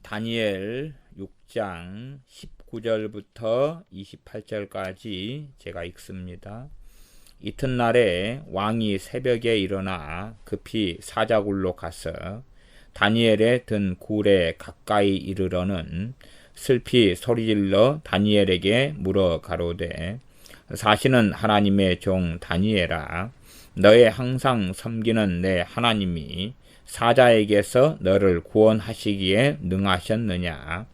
다니엘 6장 19절부터 28절까지 제가 읽습니다. 이튿날에 왕이 새벽에 일어나 급히 사자굴로 가서 다니엘의 든 굴에 가까이 이르러는 슬피 소리질러 다니엘에게 물어 가로되 사시는 하나님의 종 다니엘아, 너의 항상 섬기는 내 하나님이 사자에게서 너를 구원하시기에 능하셨느냐?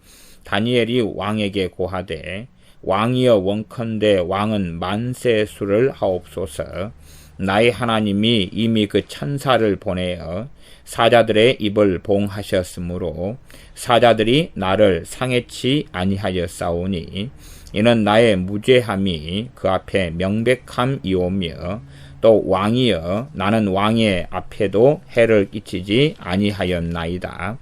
다니엘이 왕에게 고하되 왕이여 원컨대 왕은 만세 수를 하옵소서. 나의 하나님이 이미 그 천사를 보내어 사자들의 입을 봉하셨으므로 사자들이 나를 상해치 아니하였사오니 이는 나의 무죄함이 그 앞에 명백함이오며 또 왕이여 나는 왕의 앞에도 해를 끼치지 아니하였나이다.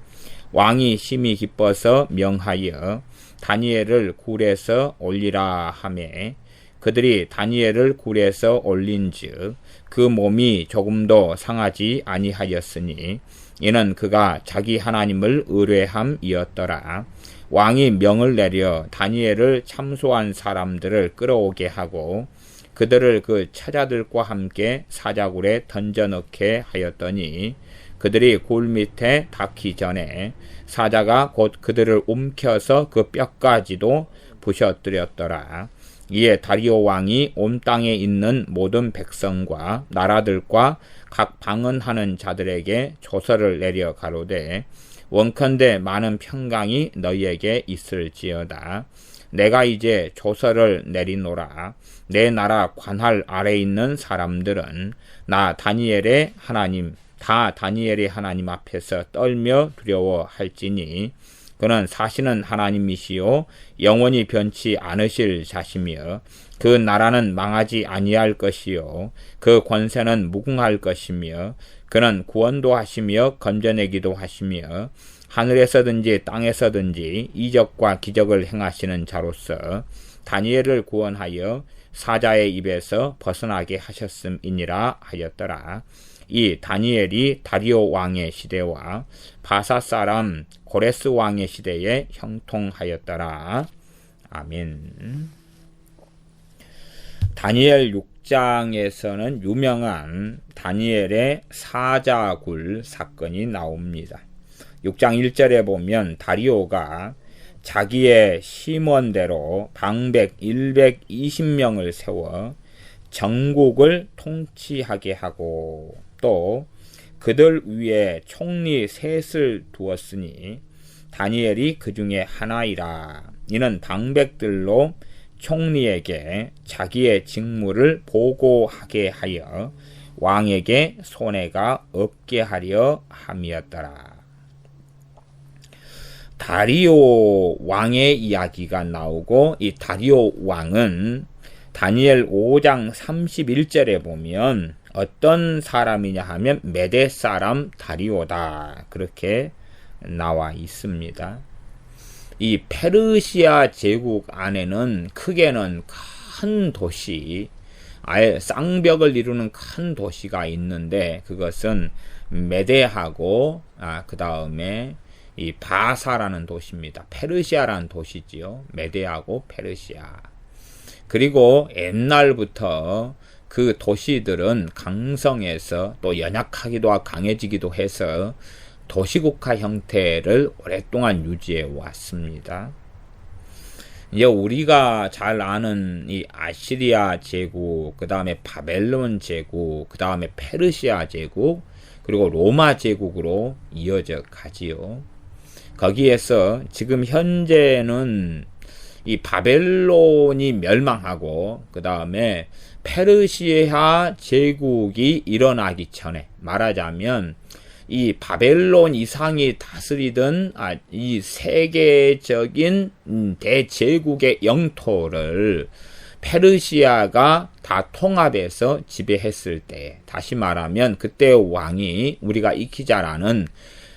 왕이 심히 기뻐서 명하여 다니엘을 굴에서 올리라 하매 그들이 다니엘을 굴에서 올린즉 그 몸이 조금도 상하지 아니하였으니 이는 그가 자기 하나님을 의뢰함이었더라. 왕이 명을 내려 다니엘을 참소한 사람들을 끌어오게 하고 그들을 그 처자들과 함께 사자굴에 던져넣게 하였더니 그들이 굴 밑에 닿기 전에 사자가 곧 그들을 움켜서 그 뼈까지도 부셔뜨렸더라. 이에 다리오 왕이 온 땅에 있는 모든 백성과 나라들과 각 방언하는 자들에게 조서를 내려 가로되 원컨대 많은 평강이 너희에게 있을지어다. 내가 이제 조서를 내리노라. 내 나라 관할 아래 있는 사람들은 나 다니엘의 하나님 다 다니엘의 하나님 앞에서 떨며 두려워할지니 그는 사시는 하나님이시요 영원히 변치 않으실 자시며 그 나라는 망하지 아니할 것이요 그 권세는 무궁할 것이며 그는 구원도 하시며 건져내기도 하시며 하늘에서든지 땅에서든지 이적과 기적을 행하시는 자로서 다니엘을 구원하여 사자의 입에서 벗어나게 하셨음이니라 하였더라. 이 다니엘이 다리오 왕의 시대와 바사 사람 고레스 왕의 시대에 형통하였더라. 아멘. 다니엘 6장에서는 유명한 다니엘의 사자굴 사건이 나옵니다. 6장 1절에 보면 다리오가 자기의 심원대로 방백 120명을 세워 전국을 통치하게 하고 또 그들 위에 총리 셋을 두었으니 다니엘이 그 중에 하나이라. 이는 방백들로 총리에게 자기의 직무를 보고하게 하여 왕에게 손해가 없게 하려 함이었더라. 다리오 왕의 이야기가 나오고 이 다리오 왕은 다니엘 5장 31절에 보면 어떤 사람이냐 하면 메대 사람 다리오다 그렇게 나와 있습니다. 이 페르시아 제국 안에는 크게는 큰 도시, 아예 쌍벽을 이루는 큰 도시가 있는데 그것은 메대하고 그 다음에 이 바사라는 도시입니다. 페르시아라는 도시지요. 메대하고 페르시아. 그리고 옛날부터 그 도시들은 강성해서 또 연약하기도 하고 강해지기도 해서 도시국가 형태를 오랫동안 유지해 왔습니다. 이제 우리가 잘 아는 이 아시리아 제국, 그 다음에 바벨론 제국, 그 다음에 페르시아 제국, 그리고 로마 제국으로 이어져 가지요. 거기에서 지금 현재는 이 바벨론이 멸망하고 그 다음에 페르시아 제국이 일어나기 전에 말하자면 이 바벨론 이상이 다스리던 이 세계적인 대제국의 영토를 페르시아가 다 통합해서 지배했을 때, 다시 말하면 그때의 왕이 우리가 익히 잘 아는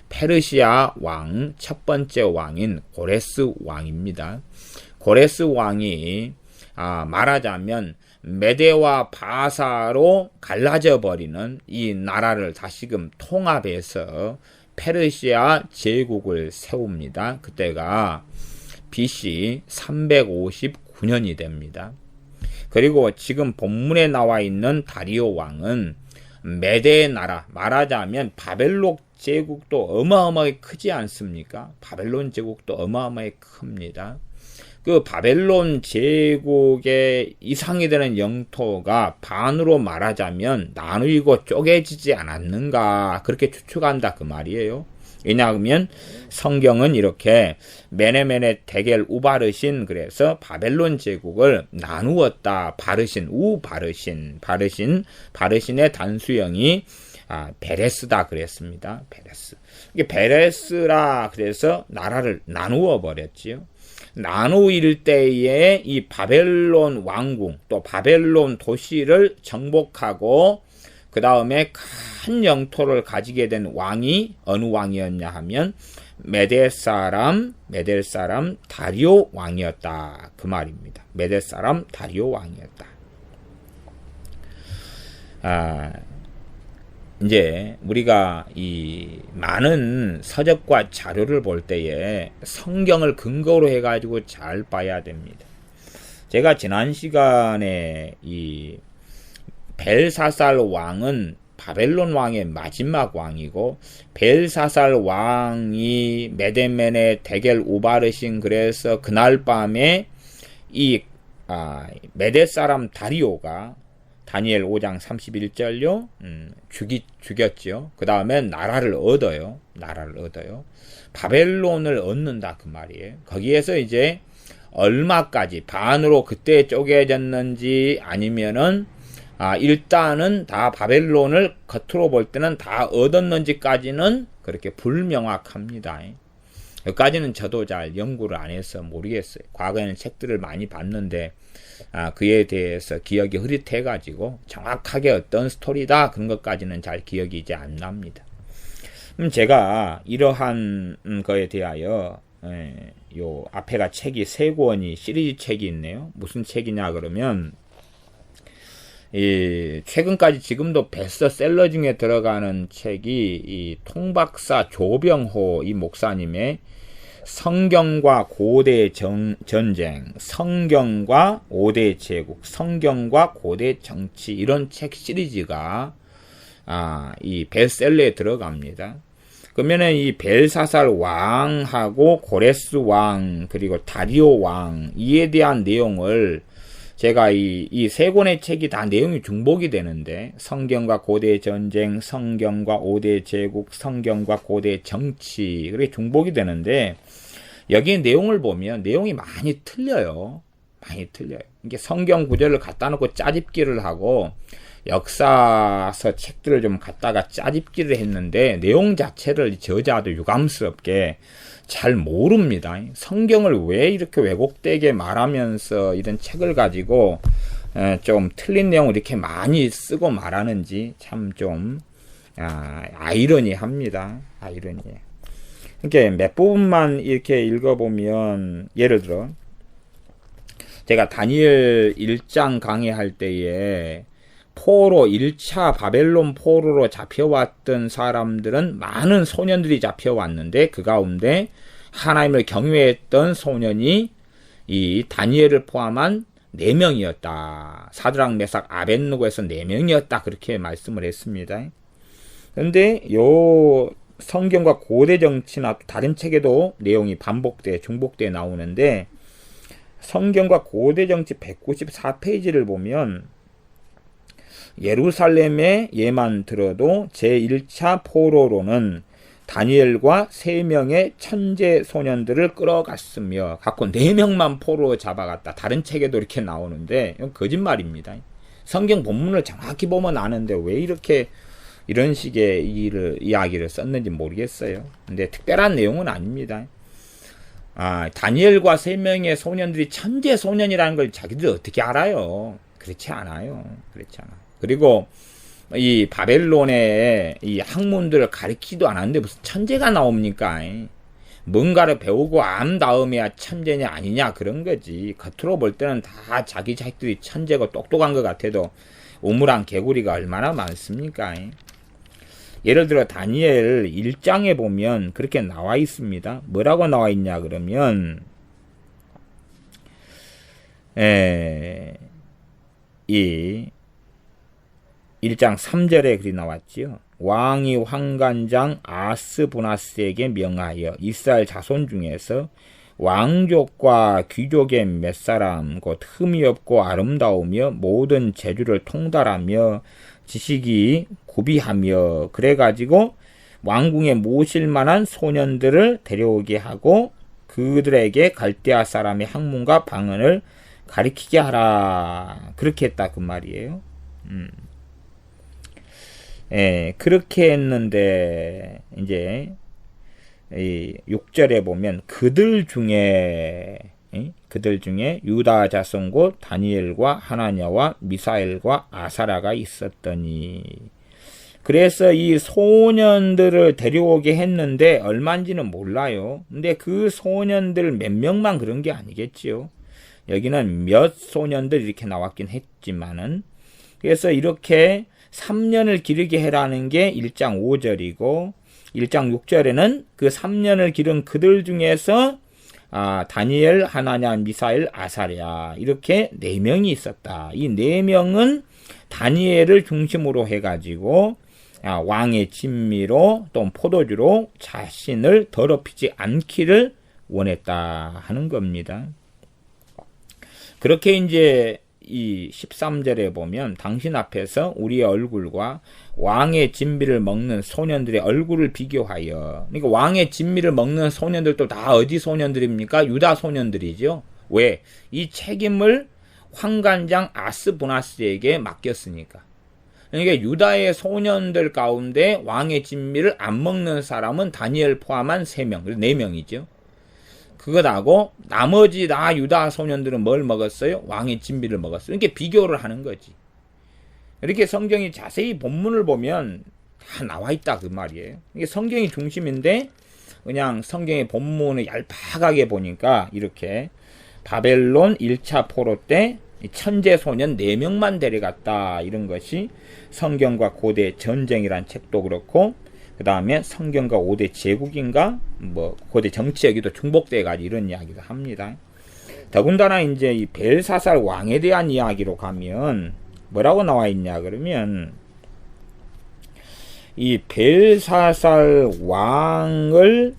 페르시아 왕 첫 번째 왕인 고레스 왕입니다. 고레스 왕이 말하자면 메대와 바사로 갈라져 버리는 이 나라를 다시금 통합해서 페르시아 제국을 세웁니다. 그때가 BC 359년이 됩니다. 그리고 지금 본문에 나와 있는 다리오 왕은 메대의 나라, 말하자면 바벨론 제국도 어마어마하게 크지 않습니까? 바벨론 제국도 어마어마하게 큽니다. 그 바벨론 제국의 이상이 되는 영토가 반으로 말하자면 나누이고 쪼개지지 않았는가, 그렇게 추측한다 그 말이에요. 왜냐하면 성경은 이렇게 메네메네 데겔 우바르신, 그래서 바벨론 제국을 나누었다. 바르신, 바르신의 단수형이 베레스다 그랬습니다. 베레스. 이게 베레스라 그래서 나라를 나누어 버렸지요. 나누일 때에 이 바벨론 왕궁, 또 바벨론 도시를 정복하고 그 다음에 큰 영토를 가지게 된 왕이 어느 왕이었냐 하면 메델 사람 다리오 왕이었다 그 말입니다. 메델 사람 다리오 왕이었다. 이제 우리가 이 많은 서적과 자료를 볼 때에 성경을 근거로 해가지고 잘 봐야 됩니다. 제가 지난 시간에 이 벨사살 왕은 바벨론 왕의 마지막 왕이고, 벨사살 왕이 메데메네 데겔 우바르신, 그래서 그날 밤에 이 메데 사람 다리오가 다니엘 5장 31절요 죽였죠. 그 다음에 나라를 얻어요. 바벨론을 얻는다 그 말이에요. 거기에서 이제 얼마까지 반으로 그때 쪼개졌는지 아니면은 일단은 다 바벨론을 겉으로 볼 때는 다 얻었는지까지는 그렇게 불명확합니다. 여기까지는 저도 잘 연구를 안 해서 모르겠어요. 과거에는 책들을 많이 봤는데 그에 대해서 기억이 흐릿해가지고 정확하게 어떤 스토리다 그런 것까지는 잘 기억이 이제 안 납니다. 제가 이러한 거에 대하여 요 앞에가 책이 3권이 시리즈 책이 있네요. 무슨 책이냐 그러면 최근까지 지금도 베스트셀러 중에 들어가는 책이 이 통박사 조병호 이 목사님의 성경과 고대 전쟁, 성경과 5대 제국, 성경과 고대 정치, 이런 책 시리즈가 이 베스트셀러에 들어갑니다. 그러면은 이 벨사살 왕하고 고레스 왕 그리고 다리오 왕 이에 대한 내용을 제가 이 3권의 책이 다 내용이 중복이 되는데, 성경과 고대 전쟁, 성경과 5대 제국, 성경과 고대 정치, 그렇게 중복이 되는데, 여기 내용을 보면 내용이 많이 틀려요. 이게 성경 구절을 갖다 놓고 짜집기를 하고 역사서 책들을 좀 갖다가 짜집기를 했는데, 내용 자체를 저자도 유감스럽게 잘 모릅니다. 성경을 왜 이렇게 왜곡되게 말하면서 이런 책을 가지고 좀 틀린 내용을 이렇게 많이 쓰고 말하는지 참 좀 아이러니합니다. 이렇게 몇 부분만 이렇게 읽어보면, 예를 들어 제가 다니엘 1장 강의할 때에 포로 1차 바벨론 포로로 잡혀왔던 사람들은 많은 소년들이 잡혀왔는데, 그 가운데 하나님을 경외했던 소년이 이 다니엘을 포함한 4명이었다. 사드락 메삭 아벳느고에서 4명이었다. 그렇게 말씀을 했습니다. 그런데 요 성경과 고대 정치나 다른 책에도 내용이 중복돼 나오는데, 성경과 고대 정치 194페이지를 보면 예루살렘의 예만 들어도 제1차 포로로는 다니엘과 3명의 천재 소년들을 끌어갔으며, 갖고 4명만 포로 잡아갔다. 다른 책에도 이렇게 나오는데 이건 거짓말입니다. 성경 본문을 정확히 보면 아는데 왜 이렇게 이런 식의 이야기를 썼는지 모르겠어요. 근데 특별한 내용은 아닙니다. 다니엘과 3명의 소년들이 천재 소년이라는 걸 자기들이 어떻게 알아요? 그렇지 않아요. 그리고 이 바벨론의 이 학문들을 가르치지도 않았는데 무슨 천재가 나옵니까? 뭔가를 배우고 안 다음에야 천재냐 아니냐 그런 거지. 겉으로 볼 때는 다 자기 자식들이 천재고 똑똑한 것 같아도 우물안 개구리가 얼마나 많습니까? 예를 들어 다니엘 1장에 보면 그렇게 나와 있습니다. 뭐라고 나와 있냐 그러면 이 1장 3절에 글이 나왔지요. 왕이 환관장 아스부나스에게 명하여 이스라엘 자손 중에서 왕족과 귀족의 몇 사람 곧 흠이 없고 아름다우며 모든 재주를 통달하며 지식이 구비하며 그래가지고 왕궁에 모실 만한 소년들을 데려오게 하고 그들에게 갈대아 사람의 학문과 방언을 가리키게 하라. 그렇게 했다 그 말이에요. 그렇게 했는데 이제 이 6절에 보면 그들 중에 유다 자손 곧 다니엘과 하나냐와 미사엘과 아사라가 있었더니 그래서 이 소년들을 데려오게 했는데 얼마인지는 몰라요. 근데 그 소년들 몇 명만 그런 게 아니겠지요. 여기는 몇 소년들 이렇게 나왔긴 했지만은 그래서 이렇게 3년을 기르게 해라는 게 1장 5절이고 1장 6절에는 그 3년을 기른 그들 중에서 다니엘, 하나냐, 미사엘, 아사랴 이렇게 4명이 있었다. 이 4명은 다니엘을 중심으로 해가지고 왕의 진미로 또 포도주로 자신을 더럽히지 않기를 원했다 하는 겁니다. 그렇게 이제 이 13절에 보면 당신 앞에서 우리의 얼굴과 왕의 진미를 먹는 소년들의 얼굴을 비교하여 그러니까 왕의 진미를 먹는 소년들도 다 어디 소년들입니까? 유다 소년들이죠. 왜? 이 책임을 환관장 아스부나스에게 맡겼으니까. 그러니까 유다의 소년들 가운데 왕의 진미를 안 먹는 사람은 다니엘 포함한 3명, 4명이죠. 그것하고 나머지 다 유다 소년들은 뭘 먹었어요? 왕의 진미를 먹었어요. 이렇게 비교를 하는 거지. 이렇게 성경이 자세히 본문을 보면 다 나와 있다 그 말이에요. 이게 성경이 중심인데 그냥 성경의 본문을 얄팍하게 보니까 이렇게 바벨론 1차 포로 때 천재 소년 4명만 데려갔다 이런 것이 성경과 고대 전쟁이란 책도 그렇고 그 다음에 성경과 5대 제국인가 뭐 고대 정치 여기도 중복돼 가지고 이런 이야기도 합니다. 더군다나 이제 이 벨사살 왕에 대한 이야기로 가면 뭐라고 나와 있냐 그러면 이 벨사살 왕을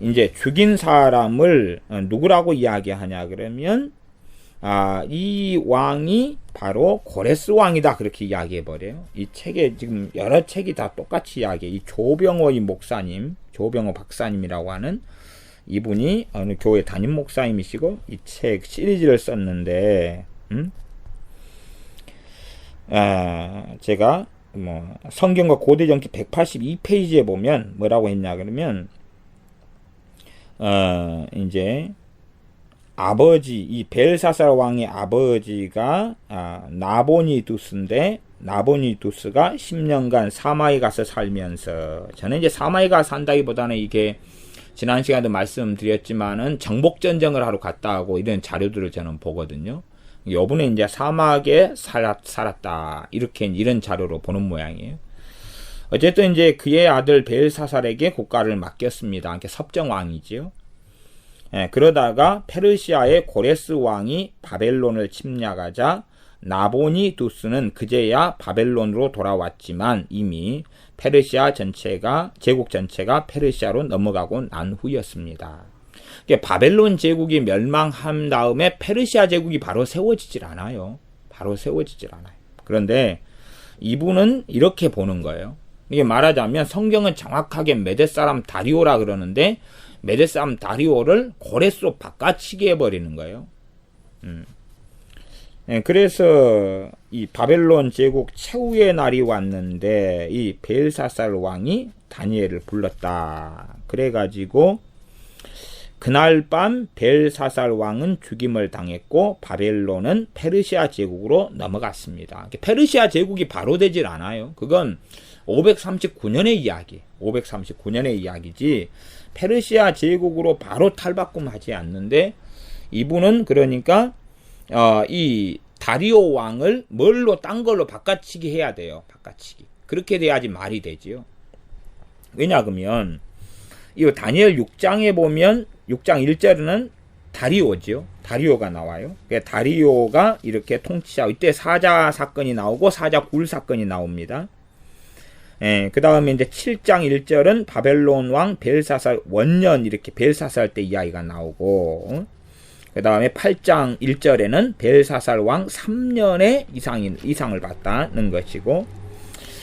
이제 죽인 사람을 누구라고 이야기하냐 그러면 이 왕이 바로 고레스 왕이다 그렇게 이야기해 버려요. 이 책에 지금 여러 책이 다 똑같이 이야기해. 이 조병호 이 목사님, 조병호 박사님이라고 하는 이분이 어느 교회 담임 목사님이시고 이 책 시리즈를 썼는데 제가 뭐 성경과 고대 정치 182페이지에 보면 뭐라고 했냐 그러면 이제 아버지 이 벨사살 왕의 아버지가 나보니두스인데 나보니두스가 10년간 사마에 가서 살면서 저는 이제 사마에 가서 산다기보다는 이게 지난 시간에도 말씀드렸지만은 정복 전쟁을 하러 갔다 하고 이런 자료들을 저는 보거든요. 요번에 이제 사막에 살았다 이렇게 이런 자료로 보는 모양이에요. 어쨌든 이제 그의 아들 벨사살에게 국가를 맡겼습니다. 이렇게 섭정왕이지요. 그러다가 페르시아의 고레스 왕이 바벨론을 침략하자 나보니두스는 그제야 바벨론으로 돌아왔지만 이미 페르시아 전체가 제국 전체가 페르시아로 넘어가고 난 후였습니다. 바벨론 제국이 멸망한 다음에 페르시아 제국이 바로 세워지질 않아요. 그런데 이분은 이렇게 보는 거예요. 이게 말하자면 성경은 정확하게 메대 사람 다리오라 그러는데 메대 사람 다리오를 고레스로 바꿔치기 해버리는 거예요. 그래서 이 바벨론 제국 최후의 날이 왔는데 이 벨사살 왕이 다니엘을 불렀다. 그래가지고 그날 밤 벨사살 왕은 죽임을 당했고 바벨론은 페르시아 제국으로 넘어갔습니다. 페르시아 제국이 바로 되질 않아요. 그건 539년의 이야기, 539년의 이야기지 페르시아 제국으로 바로 탈바꿈하지 않는데 이분은 그러니까 이 다리오 왕을 뭘로 딴 걸로 바꿔치기 해야 돼요. 바꿔치기. 그렇게 돼야지 말이 되지요. 왜냐 그러면 이 다니엘 6장에 보면 6장 1절에는 다리오죠. 다리오가 나와요. 다리오가 이렇게 통치하고 이때 사자 사건이 나오고 사자 굴 사건이 나옵니다. 그 다음에 이제 7장 1절은 바벨론 왕 벨사살 원년 이렇게 벨사살 때 이야기가 나오고, 그 다음에 8장 1절에는 벨사살 왕 3년의 이상을 받다는 것이고,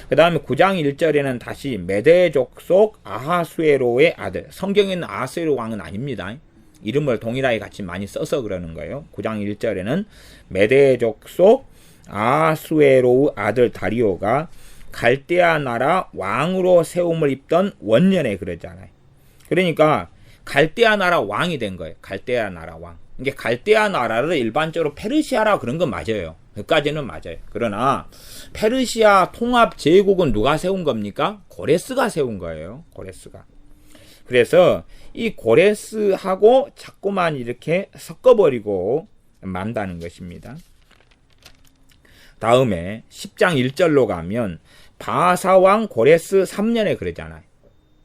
그 다음에 9장 1절에는 다시 메대 족속 아하수에로의 아들, 성경에 있는 아하수에로 왕은 아닙니다. 이름을 동일하게 같이 많이 써서 그러는 거예요. 9장 1절에는 메대 족속 아하수에로의 아들 다리오가 갈대아 나라 왕으로 세움을 입던 원년에 그러잖아요. 그러니까 갈대아 나라 왕이 된 거예요. 갈대아 나라 왕. 이게 갈대아 나라를 일반적으로 페르시아라 그런 건 맞아요. 그까지는 맞아요. 그러나 페르시아 통합 제국은 누가 세운 겁니까? 고레스가 세운 거예요. 고레스가. 그래서 이 고레스하고 자꾸만 이렇게 섞어버리고 만다는 것입니다. 다음에 10장 1절로 가면 바사왕 고레스 3년에 그러잖아요.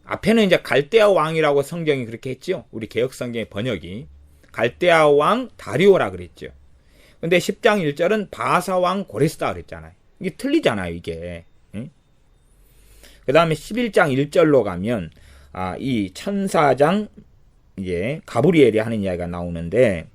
앞에는 이제 갈대아 왕이라고 성경이 그렇게 했죠. 우리 개혁 성경의 번역이 갈대아 왕 다리오라 그랬죠. 근데 10장 1절은 바사왕 고레스다 그랬잖아요. 이게 틀리잖아요, 이게. 그 다음에 11장 1절로 가면 이 천사장 이제 가브리엘이 하는 이야기가 나오는데,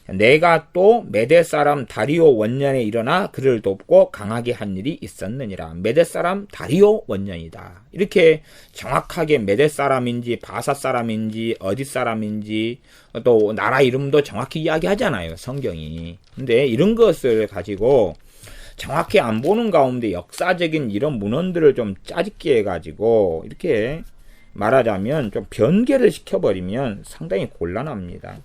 내가 또 메대 사람 다리오 원년에 일어나 그를 돕고 강하게 한 일이 있었느니라. 메대 사람 다리오 원년이다. 이렇게 정확하게 메대 사람인지 바사 사람인지 어디 사람인지 또 나라 이름도 정확히 이야기하잖아요, 성경이. 근데 이런 것을 가지고 정확히 안 보는 가운데 역사적인 이런 문헌들을 좀 짜집기 해가지고 이렇게 말하자면 좀 변개를 시켜버리면 상당히 곤란합니다.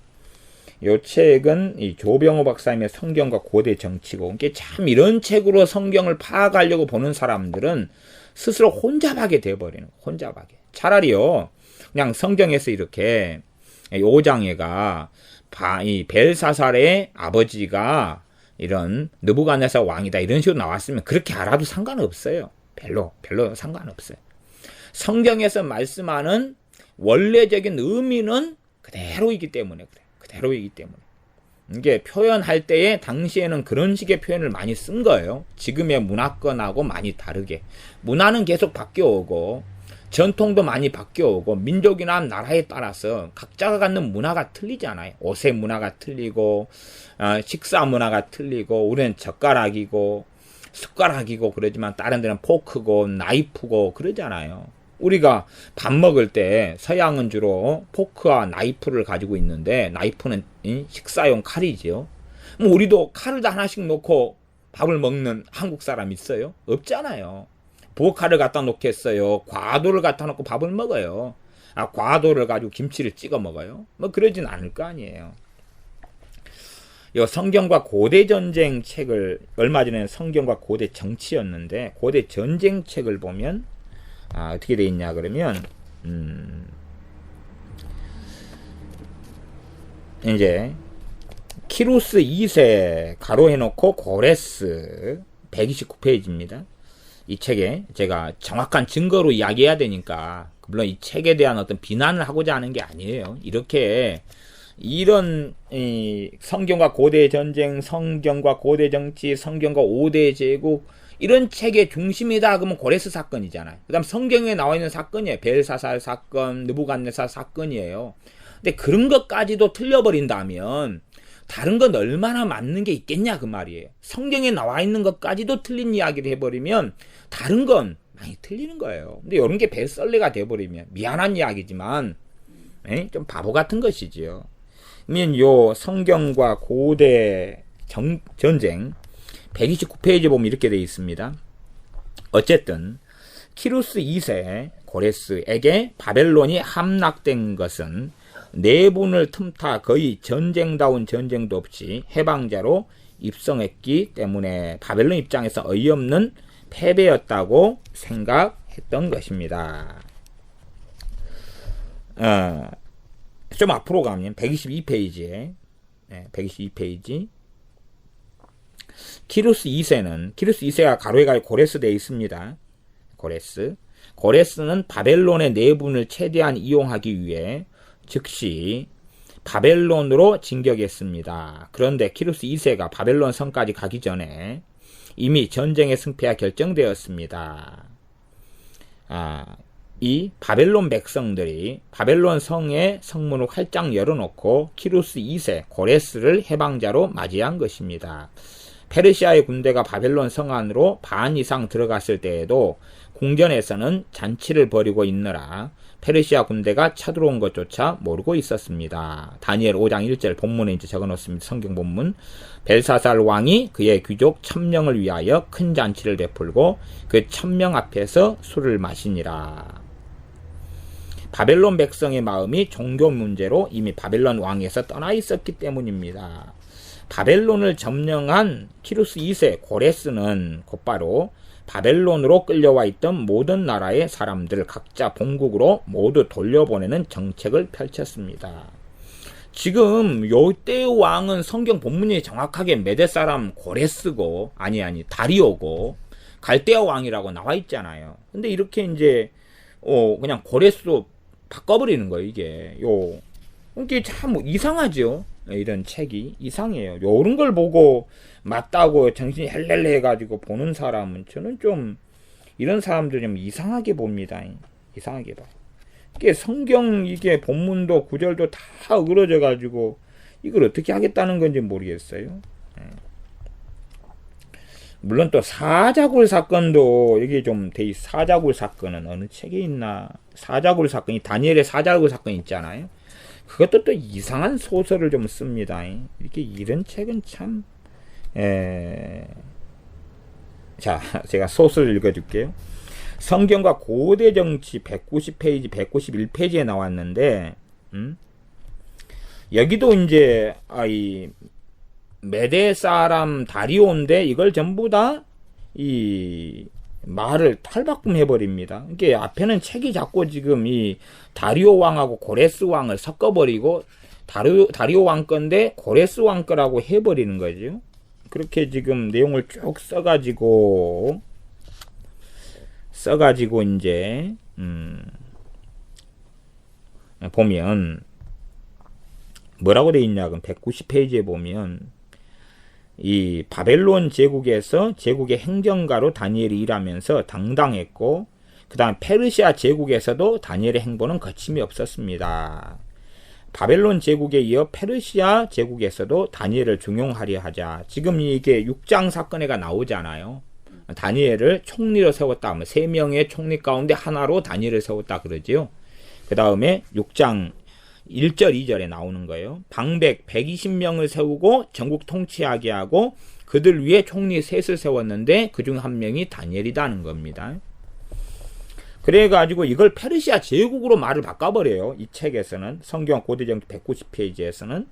이 책은 이 조병호 박사님의 성경과 고대 정치고, 이게 참 이런 책으로 성경을 파악하려고 보는 사람들은 스스로 혼잡하게 돼버리는, 혼잡하게. 차라리요, 그냥 성경에서 이렇게 5장에가 이 벨사살의 아버지가 이런 느부갓네살 왕이다 이런 식으로 나왔으면 그렇게 알아도 상관없어요. 별로 상관없어요. 성경에서 말씀하는 원래적인 의미는 그대로이기 때문에 그래요. 그대로이기 때문에. 이게 표현할 때에 당시에는 그런 식의 표현을 많이 쓴 거예요. 지금의 문화권하고 많이 다르게. 문화는 계속 바뀌어오고 전통도 많이 바뀌어오고 민족이나 나라에 따라서 각자가 갖는 문화가 틀리잖아요. 옷의 문화가 틀리고 식사 문화가 틀리고, 우리는 젓가락이고 숟가락이고 그러지만 다른 데는 포크고 나이프고 그러잖아요. 우리가 밥 먹을 때 서양은 주로 포크와 나이프를 가지고 있는데, 나이프는 식사용 칼이지요. 뭐 우리도 칼을 다 하나씩 놓고 밥을 먹는 한국 사람 있어요? 없잖아요. 부엌칼을 갖다 놓겠어요? 과도를 갖다 놓고 밥을 먹어요. 과도를 가지고 김치를 찍어 먹어요? 뭐 그러진 않을 거 아니에요. 이 성경과 고대 전쟁 책을, 얼마 전에 성경과 고대 정치였는데 고대 전쟁 책을 보면 어떻게 돼 있냐 그러면 이제 키루스 2세 가로해 놓고 고레스 129페이지입니다. 이 책에 제가 정확한 증거로 이야기해야 되니까, 물론 이 책에 대한 어떤 비난을 하고자 하는 게 아니에요. 이렇게 이런 성경과 고대 전쟁, 성경과 고대 정치, 성경과 5대 제국, 이런 책의 중심이다 그러면 고레스 사건이잖아요. 그 다음 성경에 나와 있는 사건이에요. 벨사살 사건, 느부갓네살 사건이에요. 근데 그런 것까지도 틀려버린다면 다른 건 얼마나 맞는 게 있겠냐 그 말이에요. 성경에 나와 있는 것까지도 틀린 이야기를 해버리면 다른 건 많이 틀리는 거예요. 근데 이런 게 베스트셀러가 돼버리면 미안한 이야기지만 좀 바보 같은 것이지요. 그러면 요 성경과 고대 전쟁 129페이지 보면 이렇게 되어 있습니다. 어쨌든 키루스 2세 고레스에게 바벨론이 함락된 것은 내분을 틈타 거의 전쟁다운 전쟁도 없이 해방자로 입성했기 때문에 바벨론 입장에서 어이없는 패배였다고 생각했던 것입니다. 좀 앞으로 가면 122페이지에 122페이지 키루스 2세가 가로에 가로 고레스 되어 있습니다. 고레스. 고레스는 바벨론의 내분을 최대한 이용하기 위해 즉시 바벨론으로 진격했습니다. 그런데 키루스 2세가 바벨론 성까지 가기 전에 이미 전쟁의 승패가 결정되었습니다. 이 바벨론 백성들이 바벨론 성의 성문을 활짝 열어놓고 키루스 2세 고레스를 해방자로 맞이한 것입니다. 페르시아의 군대가 바벨론 성 안으로 반 이상 들어갔을 때에도 궁전에서는 잔치를 벌이고 있느라 페르시아 군대가 쳐들어온 것조차 모르고 있었습니다. 다니엘 5장 1절 본문에 이제 적어놓습니다. 성경 본문. 벨사살 왕이 그의 귀족 1000명을 위하여 큰 잔치를 베풀고 그 1000명 앞에서 술을 마시니라. 바벨론 백성의 마음이 종교 문제로 이미 바벨론 왕에서 떠나 있었기 때문입니다. 바벨론을 점령한 키루스 2세 고레스는 곧바로 바벨론으로 끌려와 있던 모든 나라의 사람들을 각자 본국으로 모두 돌려보내는 정책을 펼쳤습니다. 지금 요때의 왕은 성경 본문이 정확하게 메대 사람 고레스고 다리오고 갈대아 왕이라고 나와 있잖아요. 근데 이렇게 이제 그냥 고레스로 바꿔버리는 거예요. 이게 참 이상하죠. 이런 책이 이상해요. 요런 걸 보고 맞다고 정신이 헬렐레 해가지고 보는 사람은 저는 좀 이런 사람들 좀 이상하게 봅니다. 이상하게 봐요. 이게 성경 이게 본문도 구절도 다 어그러져가지고 이걸 어떻게 하겠다는 건지 모르겠어요. 물론 또 사자굴 사건도 여기 좀 돼 있. 사자굴 사건은 어느 책에 있나? 사자굴 사건이 다니엘의 사자굴 사건 있잖아요. 그것도 또 이상한 소설을 좀 씁니다. 이렇게 이런 책은 참. 자, 제가 소설을 읽어줄게요. 성경과 고대 정치 190페이지, 191페이지에 나왔는데, 여기도 이제 이 메대 사람 다리오인데 이걸 전부 다 이 말을 탈바꿈해 버립니다. 이게 앞에는 책이 자꾸 지금 이 다리오 왕하고 고레스 왕을 섞어버리고 다리오 왕 건데 고레스 왕 거라고 해버리는 거죠. 그렇게 지금 내용을 쭉 써가지고 이제 보면 뭐라고 돼 있냐? 그럼 190페이지에 보면 이 바벨론 제국에서 제국의 행정가로 다니엘이 일하면서 당당했고 그 다음 페르시아 제국에서도 다니엘의 행보는 거침이 없었습니다. 바벨론 제국에 이어 페르시아 제국에서도 다니엘을 중용하려 하자. 지금 이게 6장 사건에가 나오잖아요. 다니엘을 총리로 세웠다. 3명의 총리 가운데 하나로 다니엘을 세웠다 그러지요. 그 다음에 6장 1절 2절에 나오는 거예요. 방백 120명을 세우고 전국 통치하게 하고 그들 위에 총리 셋을 세웠는데 그중 한 명이 다니엘이다는 겁니다. 그래가지고 이걸 페르시아 제국으로 말을 바꿔버려요. 이 책에서는 성경 고대정기 190페이지에서는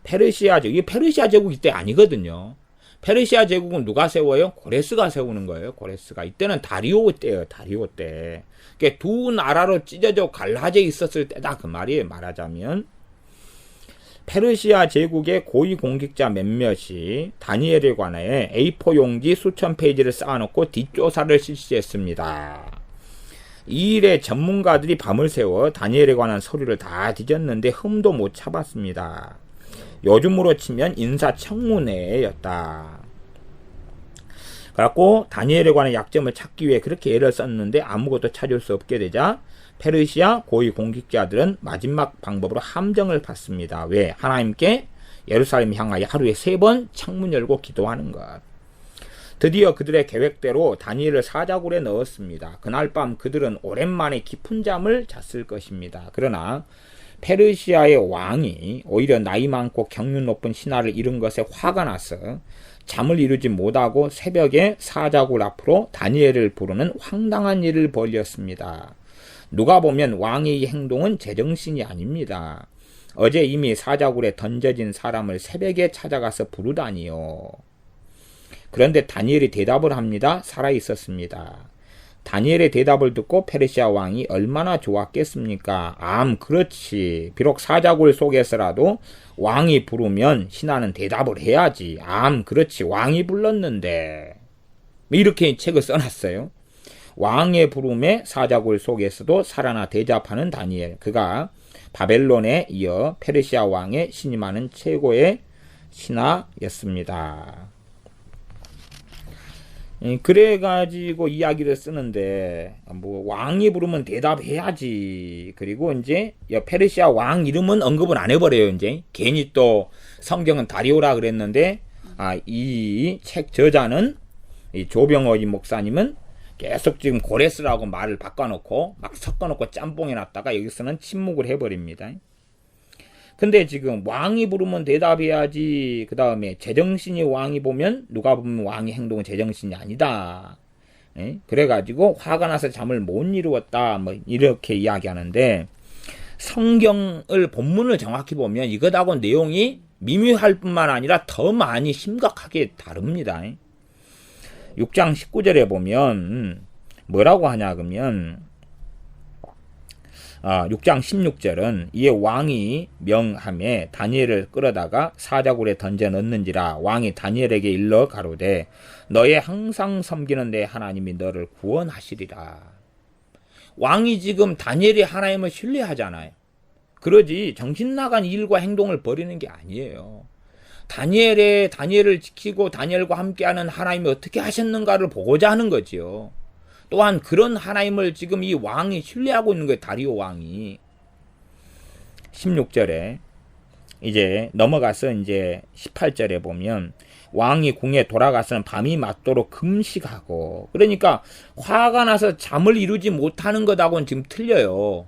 페르시아 제국, 이게 페르시아 제국 이때 아니거든요. 페르시아 제국은 누가 세워요? 고레스가 세우는 거예요. 고레스가. 이때는 다리오 때예요. 다리오 때. 그러니까 두 나라로 찢어져 갈라져 있었을 때다 그 말이에요. 말하자면 페르시아 제국의 고위 공직자 몇몇이 다니엘에 관해 A4 용지 수천 페이지를 쌓아놓고 뒷조사를 실시했습니다. 이 일에 전문가들이 밤을 새워 다니엘에 관한 서류를 다 뒤졌는데 흠도 못 잡았습니다. 요즘으로 치면 인사청문회였다. 그래갖고 다니엘에 관한 약점을 찾기 위해 그렇게 애를 썼는데 아무것도 찾을 수 없게 되자 페르시아 고위 공직자들은 마지막 방법으로 함정을 받습니다. 왜? 하나님께 예루살렘 향하여 하루에 3번 창문 열고 기도하는 것. 드디어 그들의 계획대로 다니엘을 사자굴에 넣었습니다. 그날 밤 그들은 오랜만에 깊은 잠을 잤을 것입니다. 그러나 페르시아의 왕이 오히려 나이 많고 경륜 높은 신하를 잃은 것에 화가 나서 잠을 이루지 못하고 새벽에 사자굴 앞으로 다니엘을 부르는 황당한 일을 벌였습니다. 누가 보면 왕의 이 행동은 제정신이 아닙니다. 어제 이미 사자굴에 던져진 사람을 새벽에 찾아가서 부르다니요. 그런데 다니엘이 대답을 합니다. 살아있었습니다. 다니엘의 대답을 듣고 페르시아 왕이 얼마나 좋았겠습니까? 그렇지. 비록 사자굴 속에서라도 왕이 부르면 신하는 대답을 해야지. 그렇지. 왕이 불렀는데. 이렇게 책을 써놨어요. 왕의 부름에 사자굴 속에서도 살아나 대접하는 다니엘. 그가 바벨론에 이어 페르시아 왕에 신임하는 최고의 신하였습니다. 그래가지고 이야기를 쓰는데, 뭐, 왕이 부르면 대답해야지. 그리고 이제, 페르시아 왕 이름은 언급은 안 해버려요, 이제. 괜히 또 성경은 다리오라 그랬는데, 이 책 저자는, 이 조병호 이 목사님은 계속 지금 고레스라고 말을 바꿔놓고, 막 섞어놓고 짬뽕해놨다가 여기서는 침묵을 해버립니다. 근데 지금 왕이 부르면 대답해야지. 그 다음에 제정신이 왕이 보면 누가 보면 왕의 행동은 제정신이 아니다. 그래가지고 화가 나서 잠을 못 이루었다. 뭐 이렇게 이야기하는데, 성경을 본문을 정확히 보면 이것하고 내용이 미묘할 뿐만 아니라 더 많이 심각하게 다릅니다. 6장 19절에 보면 뭐라고 하냐 그러면 6장 16절은 이에 왕이 명함에 다니엘을 끌어다가 사자굴에 던져 넣는지라. 왕이 다니엘에게 일러 가로되 너의 항상 섬기는 내 하나님이 너를 구원하시리라. 왕이 지금 다니엘이 하나님을 신뢰하잖아요. 그러지 정신 나간 일과 행동을 벌이는 게 아니에요. 다니엘을 지키고 다니엘과 함께하는 하나님이 어떻게 하셨는가를 보고자 하는 거지요. 또한 그런 하나님을 지금 이 왕이 신뢰하고 있는 거예요. 다리오 왕이. 16절에 이제 넘어가서 이제 18절에 보면 왕이 궁에 돌아가서는 밤이 맞도록 금식하고, 그러니까 화가 나서 잠을 이루지 못하는 것하고는 지금 틀려요.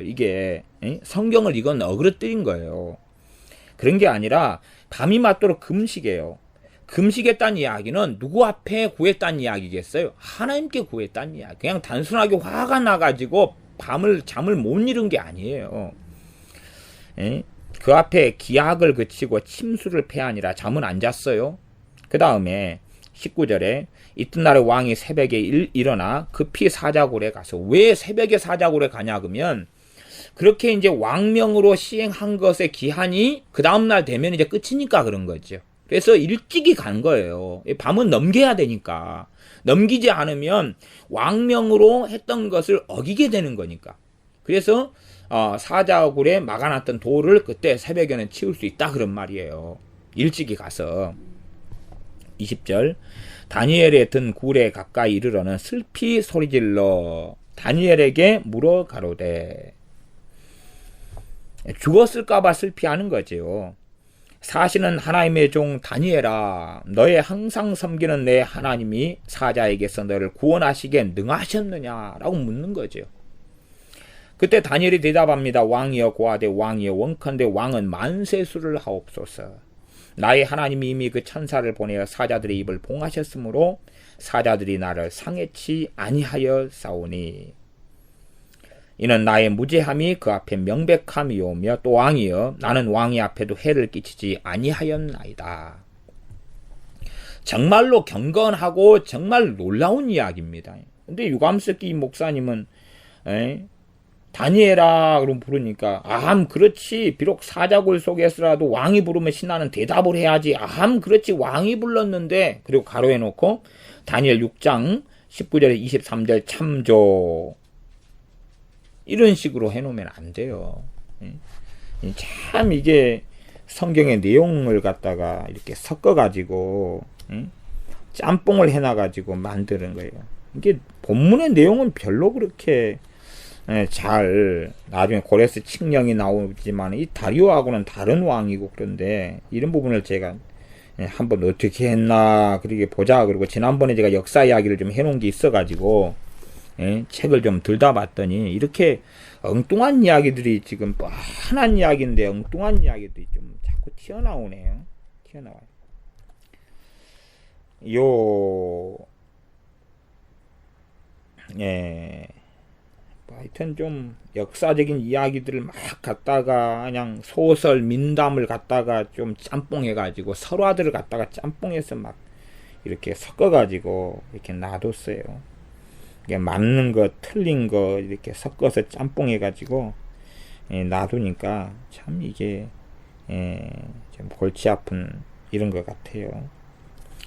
이게 성경을 이건 어그러뜨린 거예요. 그런 게 아니라 밤이 맞도록 금식해요. 금식했다는 이야기는 누구 앞에 구했다는 이야기겠어요? 하나님께 구했다는 이야기. 그냥 단순하게 화가 나가지고 잠을 못 이룬 게 아니에요. 그 앞에 기약을 그치고 침수를 패하니라. 잠은 안 잤어요. 그 다음에 19절에 이튿날에 왕이 새벽에 일어나 급히 사자굴에 가서, 왜 새벽에 사자굴에 가냐 그러면 그렇게 이제 왕명으로 시행한 것의 기한이 그 다음날 되면 이제 끝이니까 그런 거죠. 그래서 일찍이 간 거예요. 밤은 넘겨야 되니까. 넘기지 않으면 왕명으로 했던 것을 어기게 되는 거니까. 그래서 사자굴에 막아놨던 돌을 그때 새벽에는 치울 수 있다 그런 말이에요. 일찍이 가서. 20절 다니엘의 든 굴에 가까이 이르러는 슬피 소리질러 다니엘에게 물어 가로되. 죽었을까봐 슬피하는 거죠. 사실은 하나님의 종 다니엘아, 너의 항상 섬기는 내 하나님이 사자에게서 너를 구원하시기에 능하셨느냐라고 묻는 거죠. 그때 다니엘이 대답합니다. 왕이여 고하되 왕이여 원컨대 왕은 만세수를 하옵소서. 나의 하나님이 이미 그 천사를 보내어 사자들의 입을 봉하셨으므로 사자들이 나를 상해치 아니하여 싸우니 이는 나의 무죄함이 그 앞에 명백함이오며 또 왕이여 나는 왕의 앞에도 해를 끼치지 아니하였나이다. 정말로 경건하고 정말 놀라운 이야기입니다. 근데 유감스럽게 이 목사님은 다니엘아 그럼 부르니까 그렇지, 비록 사자굴 속에서라도 왕이 부르면 신하는 대답을 해야지. 그렇지, 왕이 불렀는데. 그리고 가로해 놓고 다니엘 6장 19절에 23절 참조, 이런 식으로 해놓으면 안 돼요. 참 이게 성경의 내용을 갖다가 이렇게 섞어가지고 짬뽕을 해놔가지고 만드는 거예요. 이게 본문의 내용은 별로 그렇게 잘, 나중에 고레스 칙령이 나오지만 이 다리오하고는 다른 왕이고, 그런데 이런 부분을 제가 한번 어떻게 했나 그렇게 보자. 그리고 지난번에 제가 역사 이야기를 좀 해놓은 게 있어가지고 책을 좀 들다 봤더니 이렇게 엉뚱한 이야기들이 지금 뻔한 이야기인데 엉뚱한 이야기들이 좀 자꾸 튀어나오네요. 튀어나와요. 하여튼 좀 역사적인 이야기들을 막 갖다가 그냥 소설 민담을 갖다가 좀 짬뽕해가지고 설화들을 갖다가 짬뽕해서 막 이렇게 섞어가지고 이렇게 놔뒀어요. 이게 맞는 거 틀린 거 이렇게 섞어서 짬뽕해가지고 놔두니까 참 이게 좀 골치 아픈 이런 것 같아요.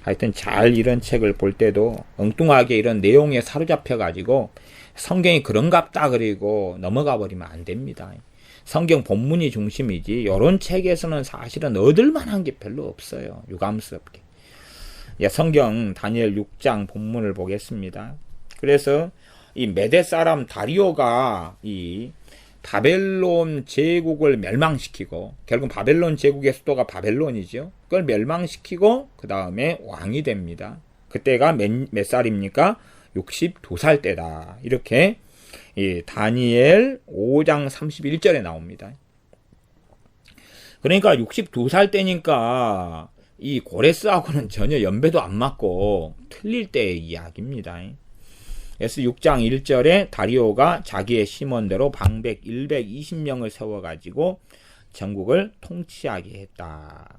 하여튼 잘 이런 책을 볼 때도 엉뚱하게 이런 내용에 사로잡혀가지고 성경이 그런갑다 그리고 넘어가 버리면 안 됩니다. 성경 본문이 중심이지 이런 책에서는 사실은 얻을 만한 게 별로 없어요. 유감스럽게. 성경 다니엘 6장 본문을 보겠습니다. 그래서 이 메대 사람 다리오가 이 바벨론 제국을 멸망시키고, 결국 바벨론 제국의 수도가 바벨론이죠. 그걸 멸망시키고 그 다음에 왕이 됩니다. 그때가 몇 살입니까? 62살 때다. 이렇게 이 다니엘 5장 31절에 나옵니다. 그러니까 62살 때니까 이 고레스하고는 전혀 연배도 안 맞고 틀릴 때의 이야기입니다. 그래서 6장 1절에 다리오가 자기의 심원대로 방백 120명을 세워가지고 전국을 통치하게 했다.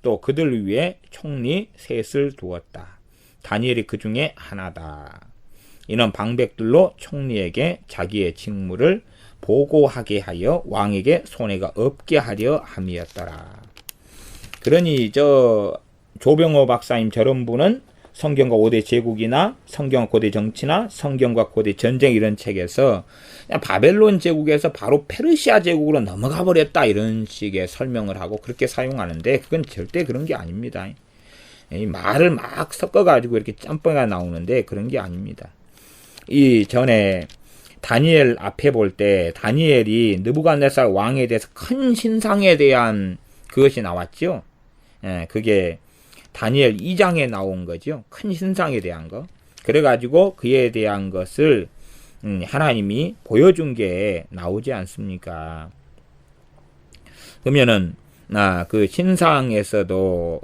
또 그들 위에 총리 셋을 두었다. 다니엘이 그 중에 하나다. 이는 방백들로 총리에게 자기의 직무를 보고하게 하여 왕에게 손해가 없게 하려 함이었더라. 그러니 조병호 박사님 저런 분은 성경과 5대 제국이나 성경과 고대 정치나 성경과 고대 전쟁 이런 책에서 그냥 바벨론 제국에서 바로 페르시아 제국으로 넘어가 버렸다 이런 식의 설명을 하고 그렇게 사용하는데 그건 절대 그런 게 아닙니다. 이 말을 막 섞어가지고 이렇게 짬뽕이가 나오는데 그런 게 아닙니다. 이 전에 다니엘 앞에 볼 때 다니엘이 느부갓네살 왕에 대해서 큰 신상에 대한 그것이 나왔죠. 그게 다니엘 2장에 나온 거죠. 큰 신상에 대한 거. 그래가지고 그에 대한 것을 하나님이 보여준 게 나오지 않습니까? 그러면은 그 신상에서도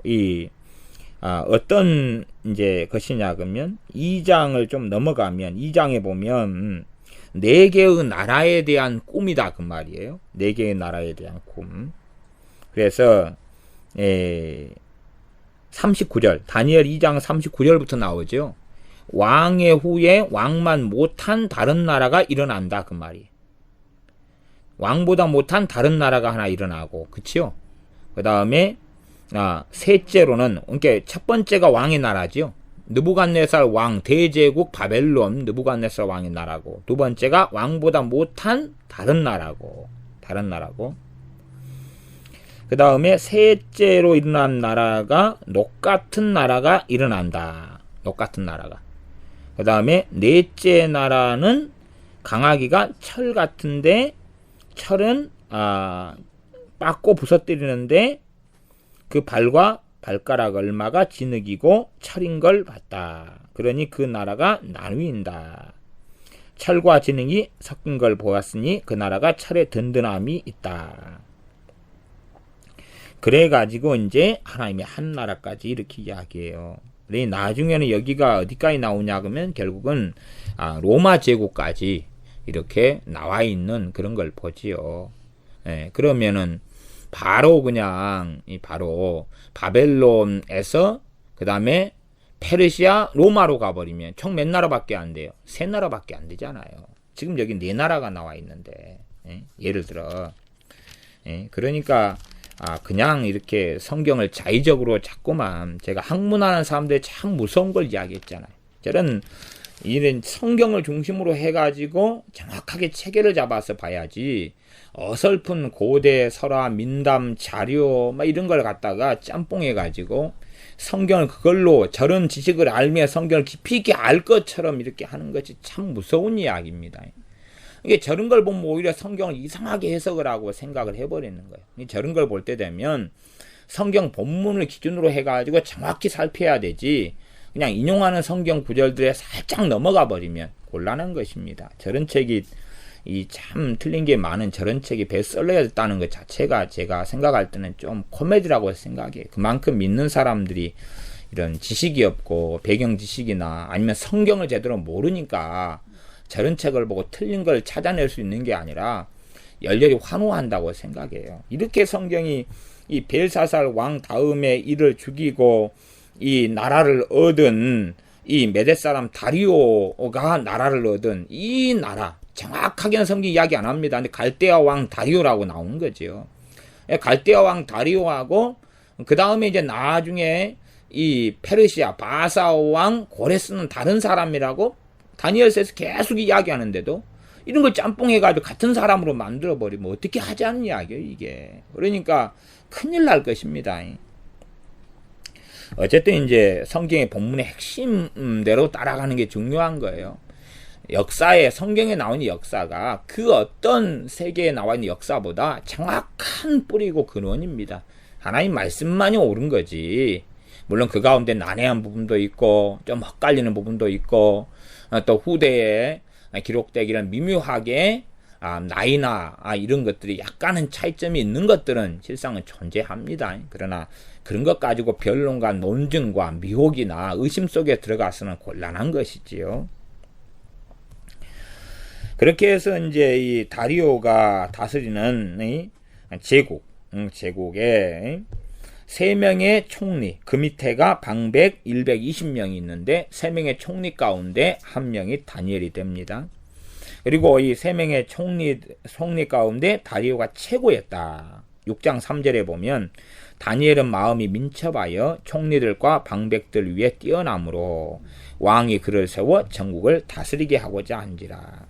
어떤 이제 것이냐 그러면 2장을 좀 넘어가면 2장에 보면 4개의 나라에 대한 꿈이다 그 말이에요. 4개의 나라에 대한 꿈. 그래서 39절 다니엘 2장 39절부터 나오죠. 왕의 후에 왕만 못한 다른 나라가 일어난다 그 말이에요. 왕보다 못한 다른 나라가 하나 일어나고, 그치요? 그 다음에 셋째로는, 그러니까 첫 번째가 왕의 나라죠. 느부갓네살 왕 대제국 바벨론 느부갓네살 왕의 나라고, 두 번째가 왕보다 못한 다른 나라고. 그 다음에 셋째로 일어난 나라가 녹 같은 나라가 일어난다. 녹 같은 나라가. 그 다음에 넷째 나라는 강하기가 철 같은데 철은 빻고 부서뜨리는데 그 발과 발가락 얼마가 진흙이고 철인 걸 봤다. 그러니 그 나라가 나누인다. 철과 진흙이 섞인 걸 보았으니 그 나라가 철의 든든함이 있다. 그래가지고 이제 하나님의 한 나라까지 이렇게 이야기해요. 나중에는 여기가 어디까지 나오냐 그러면 결국은 로마 제국까지 이렇게 나와 있는 그런 걸 보지요. 그러면은 바로 그냥 바로 바벨론에서 그 다음에 페르시아 로마로 가버리면 총 몇 나라밖에 안 돼요? 3나라밖에 안 되잖아요. 지금 여기 4나라가 나와 있는데 예를 들어 그러니까 그냥 이렇게 성경을 자의적으로 자꾸만 제가 학문하는 사람들이 참 무서운 걸 이야기했잖아요. 저는 이런 성경을 중심으로 해가지고 정확하게 체계를 잡아서 봐야지 어설픈 고대 설화 민담 자료 막 이런 걸 갖다가 짬뽕해가지고 성경을 그걸로 저런 지식을 알며 성경을 깊이 있게 알 것처럼 이렇게 하는 것이 참 무서운 이야기입니다. 이게 저런 걸 보면 오히려 성경을 이상하게 해석을 하고 생각을 해버리는 거예요. 저런 걸 볼 때 되면 성경 본문을 기준으로 해가지고 정확히 살펴야 되지 그냥 인용하는 성경 구절들에 살짝 넘어가 버리면 곤란한 것입니다. 저런 책이 참 틀린 게 많은 저런 책이 베스트셀러였다는 것 자체가 제가 생각할 때는 좀 코미디라고 생각해요. 그만큼 믿는 사람들이 이런 지식이 없고 배경 지식이나 아니면 성경을 제대로 모르니까 저런 책을 보고 틀린 걸 찾아낼 수 있는 게 아니라 열렬히 환호한다고 생각해요. 이렇게 성경이 이 벨사살 왕 다음에 이를 죽이고 이 나라를 얻은 이 메대 사람 다리오가 나라를 얻은 이 나라 정확하게는 성경 이야기 안 합니다. 근데 갈대아 왕 다리오라고 나오는 거죠. 갈대아 왕 다리오하고 그 다음에 이제 나중에 이 페르시아 바사 왕 고레스는 다른 사람이라고 다니엘서에서 계속 이야기하는데도 이런 걸 짬뽕해가지고 같은 사람으로 만들어버리면 어떻게 하지 않는 이야기예요, 이게. 그러니까 큰일 날 것입니다. 어쨌든 이제 성경의 본문의 핵심대로 따라가는 게 중요한 거예요. 역사에, 성경에 나온 역사가 그 어떤 세계에 나와 있는 역사보다 정확한 뿌리고 근원입니다. 하나님 말씀만이 옳은 거지. 물론 그 가운데 난해한 부분도 있고 좀 헛갈리는 부분도 있고 또 후대에 기록되기를 미묘하게 나이나 이런 것들이 약간은 차이점이 있는 것들은 실상은 존재합니다. 그러나 그런 것 가지고 변론과 논증과 미혹이나 의심 속에 들어가서는 곤란한 것이지요. 그렇게 해서 이제 이 다리오가 다스리는 이 제국에 3명의 총리, 그 밑에가 방백 120명이 있는데 3명의 총리 가운데 1명이 다니엘이 됩니다. 그리고 이 3명의 총리 가운데 다리오가 최고였다. 6장 3절에 보면 다니엘은 마음이 민첩하여 총리들과 방백들 위에 뛰어남으로 왕이 그를 세워 전국을 다스리게 하고자 한지라.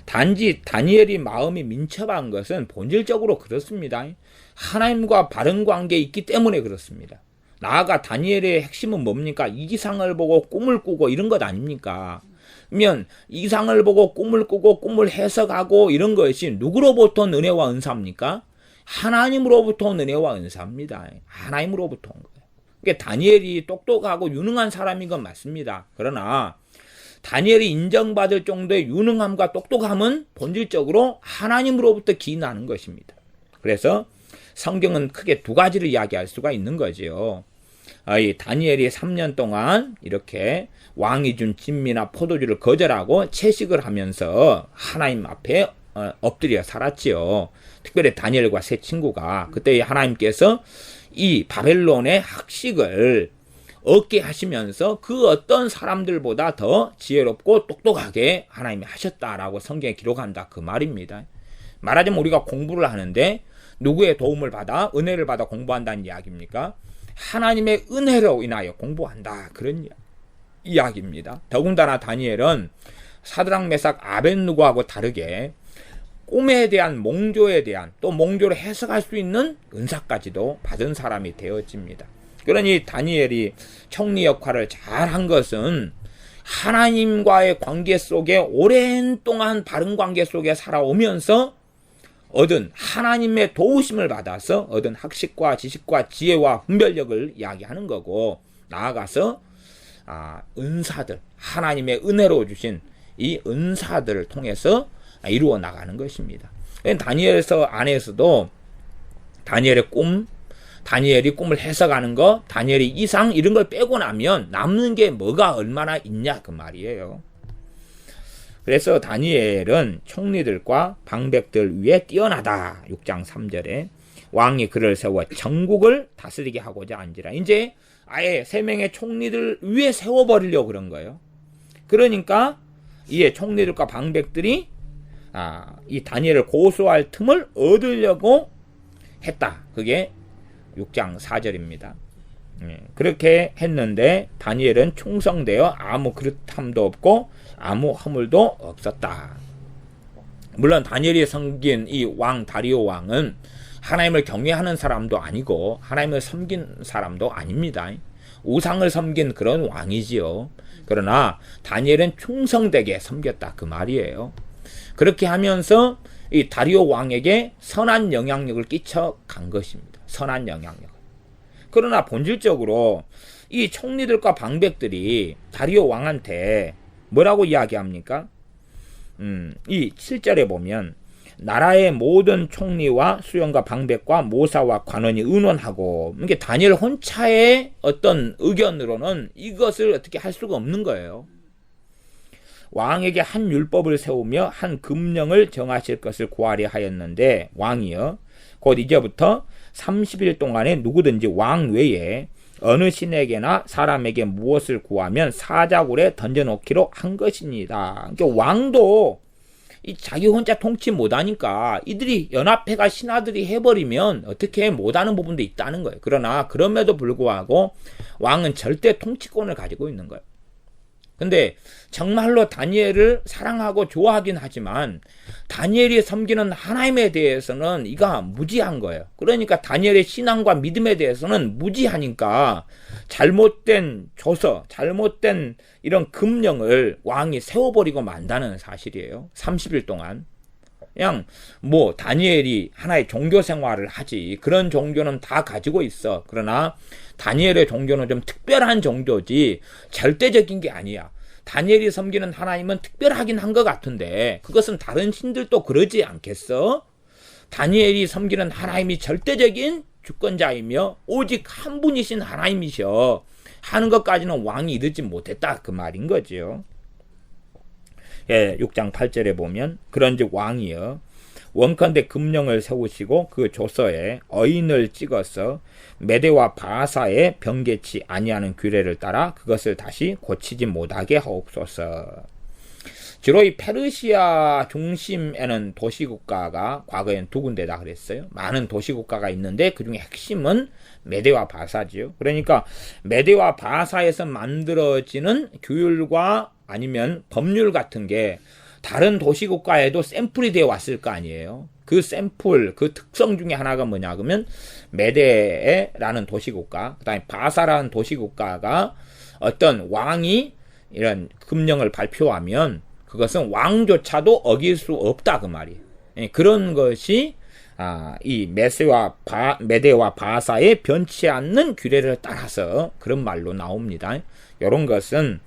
단지 다니엘이 마음이 민첩한 것은 본질적으로 그렇습니다. 하나님과 바른 관계에 있기 때문에 그렇습니다. 나아가 다니엘의 핵심은 뭡니까? 이상을 보고 꿈을 꾸고 이런 것 아닙니까? 그러면 이상을 보고 꿈을 꾸고 꿈을 해석하고 이런 것이 누구로부터 은혜와 은사입니까? 하나님으로부터 은혜와 은사입니다. 하나님으로부터 온 거예요. 그러니까 다니엘이 똑똑하고 유능한 사람인 건 맞습니다. 그러나 다니엘이 인정받을 정도의 유능함과 똑똑함은 본질적으로 하나님으로부터 기인하는 것입니다. 그래서 성경은 크게 2가지를 이야기할 수가 있는 거지요. 이 다니엘이 3년 동안 이렇게 왕이 준 진미나 포도주를 거절하고 채식을 하면서 하나님 앞에 엎드려 살았지요. 특별히 다니엘과 세 친구가 그때 하나님께서 이 바벨론의 학식을 얻게 하시면서 그 어떤 사람들보다 더 지혜롭고 똑똑하게 하나님이 하셨다라고 성경에 기록한다, 그 말입니다. 말하자면 우리가 공부를 하는데 누구의 도움을 받아, 은혜를 받아 공부한다는 이야기입니까? 하나님의 은혜로 인하여 공부한다, 그런 이야기입니다. 더군다나 다니엘은 사드락 메삭 아벳느고하고 다르게 꿈에 대한, 몽조에 대한, 또 몽조를 해석할 수 있는 은사까지도 받은 사람이 되어집니다. 그러니 다니엘이 총리 역할을 잘한 것은 하나님과의 관계 속에 오랜 동안 바른 관계 속에 살아오면서 얻은 하나님의 도우심을 받아서 얻은 학식과 지식과 지혜와 분별력을 이야기하는 거고, 나아가서 은사들, 하나님의 은혜로 주신 이 은사들을 통해서 이루어 나가는 것입니다. 다니엘서 안에서도 다니엘의 꿈, 다니엘이 꿈을 해석하는 거, 다니엘이 이상 이런 걸 빼고 나면 남는 게 뭐가 얼마나 있냐, 그 말이에요. 그래서 다니엘은 총리들과 방백들 위에 뛰어나다. 6장 3절에 왕이 그를 세워 전국을 다스리게 하고자 한지라. 이제 아예 3명의 총리들 위에 세워버리려고 그런 거예요. 그러니까 이에 총리들과 방백들이 이 다니엘을 고소할 틈을 얻으려고 했다. 그게 6장 4절입니다. 그렇게 했는데 다니엘은 충성되어 아무 그릇함도 없고 아무 허물도 없었다. 물론 다니엘이 섬긴 이 왕 다리오 왕은 하나님을 경외하는 사람도 아니고 하나님을 섬긴 사람도 아닙니다. 우상을 섬긴 그런 왕이지요. 그러나 다니엘은 충성되게 섬겼다, 그 말이에요. 그렇게 하면서 이 다리오 왕에게 선한 영향력을 끼쳐 간 것입니다. 선한 영향력. 그러나 본질적으로 이 총리들과 방백들이 다리오 왕한테 뭐라고 이야기합니까? 이 7절에 보면 나라의 모든 총리와 수령과 방백과 모사와 관원이 의논하고, 이게 다니엘 혼자의 어떤 의견으로는 이것을 어떻게 할 수가 없는 거예요. 왕에게 한 율법을 세우며 한 금령을 정하실 것을 구하려 하였는데 왕이여 곧 이제부터 30일 동안에 누구든지 왕 외에 어느 신에게나 사람에게 무엇을 구하면 사자굴에 던져놓기로 한 것입니다. 그러니까 왕도 이 자기 혼자 통치 못하니까 이들이 연합회가 신하들이 해버리면 어떻게 못하는 부분도 있다는 거예요. 그러나 그럼에도 불구하고 왕은 절대 통치권을 가지고 있는 거예요. 근데 정말로 다니엘을 사랑하고 좋아하긴 하지만 다니엘이 섬기는 하나님에 대해서는 이가 무지한 거예요. 그러니까 다니엘의 신앙과 믿음에 대해서는 무지하니까 잘못된 조서, 잘못된 이런 금령을 왕이 세워버리고 만다는 사실이에요. 30일 동안. 그냥 뭐 다니엘이 하나의 종교 생활을 하지, 그런 종교는 다 가지고 있어. 그러나 다니엘의 종교는 좀 특별한 종교지 절대적인 게 아니야. 다니엘이 섬기는 하나님은 특별하긴 한 것 같은데 그것은 다른 신들도 그러지 않겠어? 다니엘이 섬기는 하나님이 절대적인 주권자이며 오직 한 분이신 하나님이셔 하는 것까지는 왕이 이르지 못했다, 그 말인 거죠. 예, 6장 8절에 보면 그런즉 왕이여 원컨대 금령을 세우시고 그 조서에 어인을 찍어서 메대와 바사에 변개치 아니하는 규례를 따라 그것을 다시 고치지 못하게 하옵소서. 주로 이 페르시아 중심에는 도시국가가 과거엔 두 군데다 그랬어요. 많은 도시국가가 있는데 그 중에 핵심은 메대와 바사지요. 그러니까 메대와 바사에서 만들어지는 규율과 아니면 법률 같은 게 다른 도시국가에도 샘플이 되어 왔을 거 아니에요. 그 샘플, 그 특성 중에 하나가 뭐냐 그러면 메데라는 도시국가, 그 다음에 바사라는 도시국가가 어떤 왕이 이런 금령을 발표하면 그것은 왕조차도 어길 수 없다, 그 말이에요. 그런 것이 이 메대와 바사에 변치 않는 규례를 따라서 그런 말로 나옵니다. 이런 것은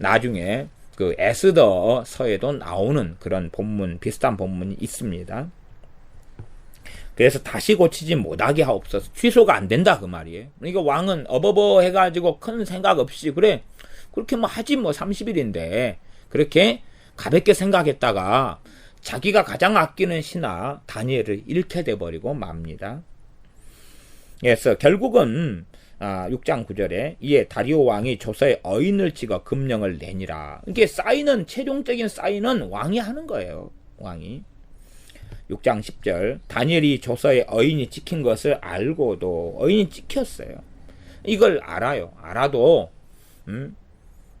나중에 그 에스더서에도 나오는 그런 본문, 비슷한 본문이 있습니다. 그래서 다시 고치지 못하게 하옵소서. 취소가 안 된다, 그 말이에요. 그러니까 왕은 어버버 해가지고 큰 생각 없이 그래 그렇게 뭐 하지 뭐 30일인데 그렇게 가볍게 생각했다가 자기가 가장 아끼는 신하 다니엘을 잃게 돼버리고 맙니다. 그래서 결국은 6장 9절에 이에 다리오 왕이 조서에 어인을 찍어 금령을 내니라. 이게 사인은, 최종적인 사인은 왕이 하는 거예요. 왕이. 6장 10절 다니엘이 조서에 어인이 찍힌 것을 알고도 어인이 찍혔어요. 이걸 알아요. 알아도